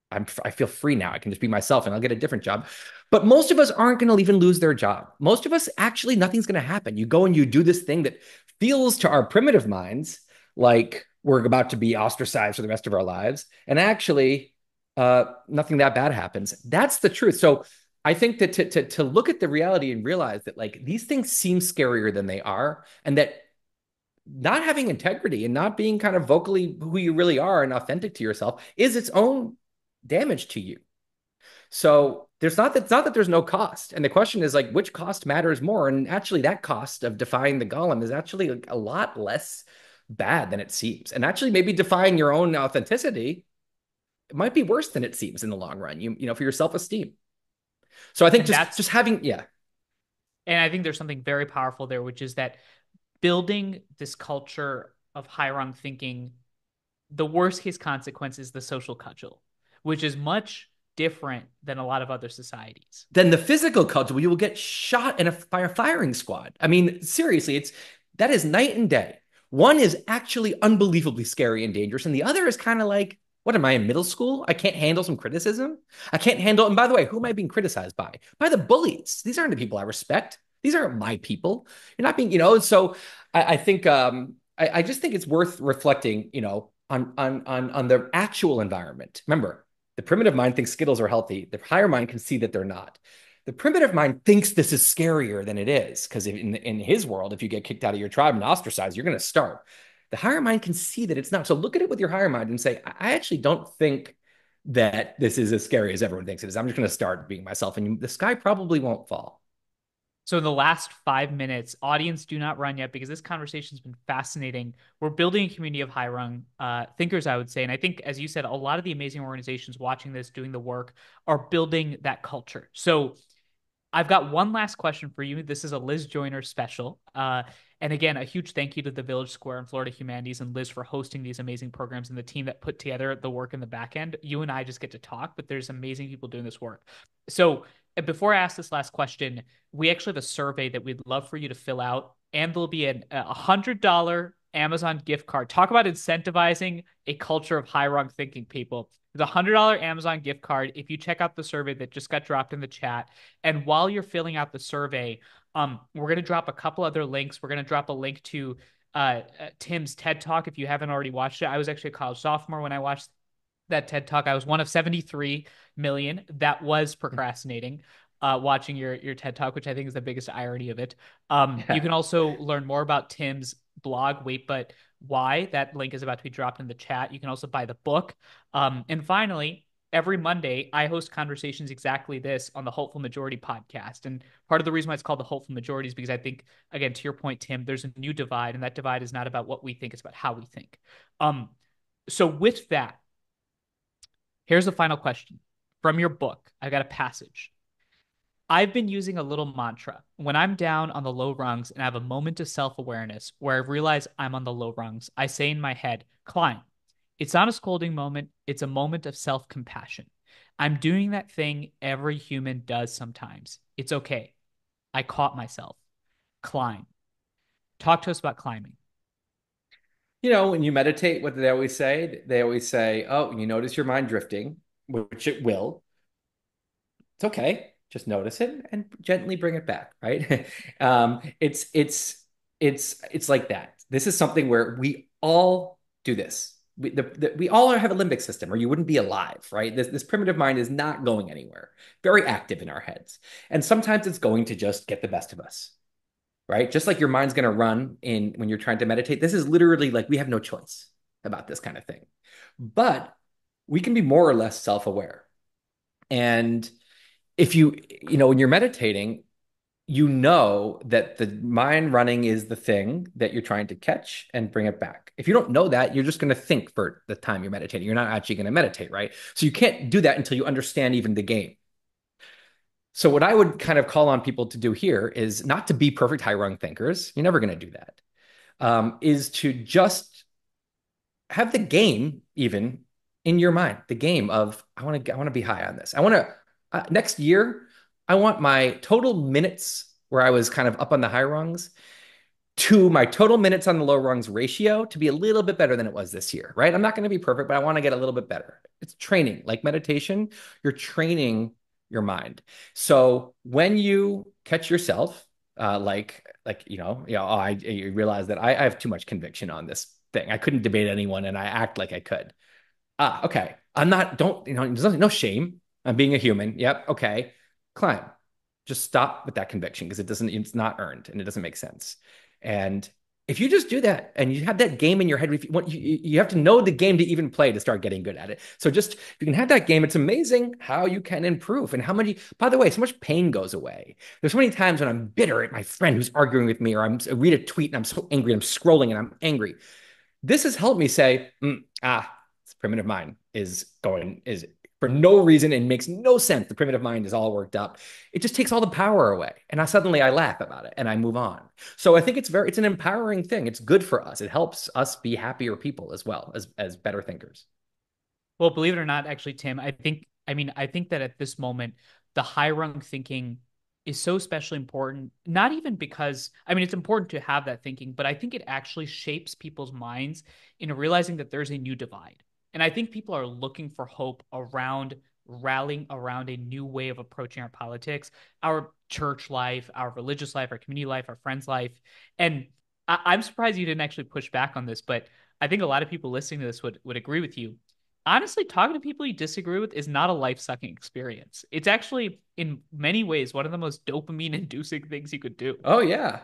I feel free now. I can just be myself and I'll get a different job. But most of us aren't going to even lose their job. Most of us, actually, nothing's going to happen. You go and you do this thing that feels to our primitive minds like we're about to be ostracized for the rest of our lives. And actually, nothing that bad happens. That's the truth. So I think that to look at the reality and realize that like these things seem scarier than they are, and that not having integrity and not being kind of vocally who you really are and authentic to yourself is its own damage to you. So it's not that there's no cost. And the question is like, which cost matters more? And actually that cost of defying the golem is actually like a lot less bad than it seems. And actually maybe defying your own authenticity, it might be worse than it seems in the long run, for your self-esteem. So I think just having, yeah. And I think there's something very powerful there, which is that building this culture of high rung thinking, the worst case consequence is the social cudgel, which is much different than a lot of other societies. Then the physical cudgel, you will get shot by a firing squad. I mean, seriously, that is night and day. One is actually unbelievably scary and dangerous, and the other is kind of like, What am I in middle school? I can't handle some criticism. I can't handle. And by the way, who am I being criticized by? By the bullies. These aren't the people I respect. These aren't my people. You're not being, so I think I just think it's worth reflecting, on the actual environment. Remember, the primitive mind thinks Skittles are healthy. The higher mind can see that they're not. The primitive mind thinks this is scarier than it is because in his world, if you get kicked out of your tribe and ostracized, you're going to starve. The higher mind can see that it's not. So look at it with your higher mind and say, I actually don't think that this is as scary as everyone thinks it is. I'm just going to start being myself, and the sky probably won't fall. So in the last 5 minutes, audience, do not run yet because this conversation has been fascinating. We're building a community of high rung thinkers, I would say. And I think, as you said, a lot of the amazing organizations watching this, doing the work, are building that culture. So I've got one last question for you. This is a Liz Joyner special. And again, a huge thank you to the Village Square and Florida Humanities and Liz for hosting these amazing programs and the team that put together the work in the back end. You and I just get to talk, but there's amazing people doing this work. So before I ask this last question, we actually have a survey that we'd love for you to fill out, and there'll be a $100 Amazon gift card. Talk about incentivizing a culture of high rung thinking, people. There's a $100 Amazon gift card if you check out the survey that just got dropped in the chat. And while you're filling out the survey, we're going to drop a couple other links. We're going to drop a link to Tim's TED Talk if you haven't already watched it. I was actually a college sophomore when I watched that TED Talk. I was one of 73 million that was procrastinating watching your TED Talk, which I think is the biggest irony of it. You can also learn more about Tim's blog, Wait But Why. That link is about to be dropped in the chat. You can also buy the book. And finally, every Monday, I host conversations exactly this on the Hopeful Majority podcast. And part of the reason why it's called the Hopeful Majority is because I think, again, to your point, Tim, there's a new divide, and that divide is not about what we think, it's about how we think. So with that, here's the final question from your book. I got a passage. I've been using a little mantra when I'm down on the low rungs and I have a moment of self-awareness where I realize I'm on the low rungs. I say in my head, climb. It's not a scolding moment. It's a moment of self-compassion. I'm doing that thing every human does sometimes. It's okay. I caught myself. Climb. Talk to us about climbing. When you meditate, what do they always say? They always say, oh, you notice your mind drifting, which it will. It's okay. Just notice it and gently bring it back, right? It's like that. This is something where we all do this. We all have a limbic system, or you wouldn't be alive, right? This primitive mind is not going anywhere. Very active in our heads, and sometimes it's going to just get the best of us, right? Just like your mind's going to run in when you're trying to meditate. This is literally like we have no choice about this kind of thing, but we can be more or less self-aware. And if when you're meditating, that the mind running is the thing that you're trying to catch and bring it back. If you don't know that, you're just going to think for the time you're meditating. You're not actually going to meditate, right? So you can't do that until you understand even the game. So what I would kind of call on people to do here is not to be perfect high rung thinkers. You're never going to do that. Is to just have the game even in your mind, the game of I want to be high on this. I want to next year, I want my total minutes where I was kind of up on the high rungs to my total minutes on the low rungs ratio to be a little bit better than it was this year, right? I'm not going to be perfect, but I want to get a little bit better. It's training, like meditation. You're training your mind. So when you catch yourself, I realize that I have too much conviction on this thing. I couldn't debate anyone, and I act like I could. Okay. I'm not. Don't There's no shame. I'm being a human. Yep. Okay. Climb. Just stop with that conviction because it's not earned and it doesn't make sense. And if you just do that and you have that game in your head, you have to know the game to even play to start getting good at it. So just if you can have that game, it's amazing how you can improve and by the way, so much pain goes away. There's so many times when I'm bitter at my friend who's arguing with me, or I read a tweet and I'm so angry, I'm scrolling and I'm angry. This has helped me say, this primitive mind is for no reason and makes no sense. The primitive mind is all worked up. It just takes all the power away. And suddenly I laugh about it and I move on. So I think it's an empowering thing. It's good for us. It helps us be happier people as well as better thinkers. Well, believe it or not, actually, Tim, I think that at this moment, the high rung thinking is so especially important, not even because, it's important to have that thinking, but I think it actually shapes people's minds into realizing that there's a new divide. And I think people are looking for hope around rallying around a new way of approaching our politics, our church life, our religious life, our community life, our friends' life. And I'm surprised you didn't actually push back on this, but I think a lot of people listening to this would agree with you. Honestly, talking to people you disagree with is not a life sucking experience. It's actually, in many ways, one of the most dopamine inducing things you could do. Oh yeah.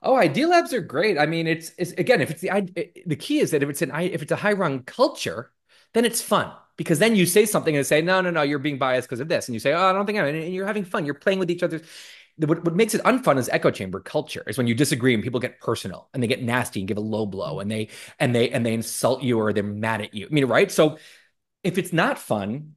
Oh, idea labs are great. I mean, it's again, if it's the key is that if it's a high rung culture, then it's fun because then you say something and say, no, no, no, you're being biased because of this, and you say, oh, I don't think I'm, and you're having fun. You're playing with each other's. What makes it unfun is echo chamber culture. Is when you disagree and people get personal and they get nasty and give a low blow and they insult you or they're mad at you. I mean, right? So if it's not fun,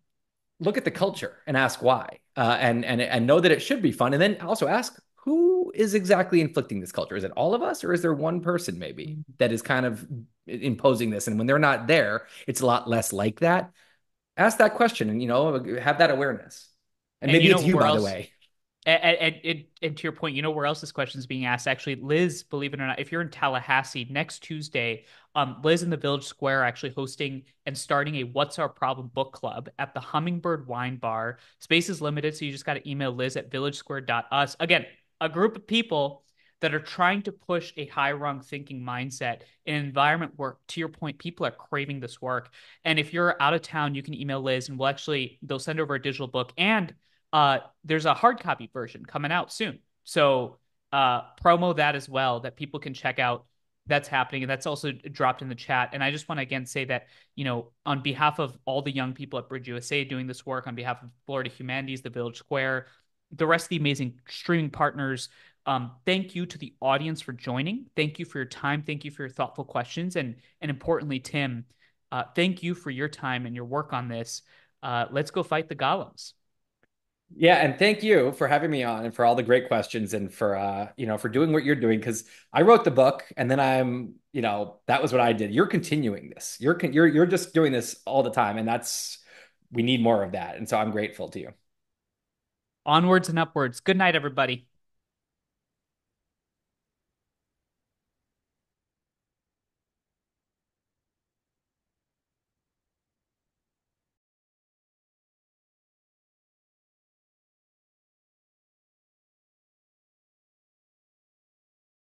look at the culture and ask why, and know that it should be fun, and then also ask who is exactly inflicting this culture. Is it all of us, or is there one person maybe that is kind of imposing this? And when they're not there, it's a lot less like that. Ask that question, and have that awareness. And And maybe you know it's you, where by the else way. and to your point, you know where else this question is being asked? Actually, Liz, believe it or not, if you're in Tallahassee next Tuesday, Liz in the Village Square are actually hosting and starting a What's Our Problem book club at the Hummingbird Wine Bar. Space is limited, so you just got to email Liz at villagesquare.us. Again, a group of people that are trying to push a high rung thinking mindset in an environment where, to your point, people are craving this work. And if you're out of town, you can email Liz and they'll send over a digital book. And there's a hard copy version coming out soon. So promo that as well that people can check out. That's happening, and that's also dropped in the chat. And I just want to again say that, on behalf of all the young people at Bridge USA doing this work, on behalf of Florida Humanities, the Village Square, the rest of the amazing streaming partners, thank you to the audience for joining. Thank you for your time. Thank you for your thoughtful questions, and importantly, Tim, thank you for your time and your work on this. Let's go fight the golems. Yeah, and thank you for having me on and for all the great questions and for for doing what you're doing because I wrote the book and then that was what I did. You're continuing this. You're just doing this all the time and we need more of that. And so I'm grateful to you. Onwards and upwards. Good night, everybody.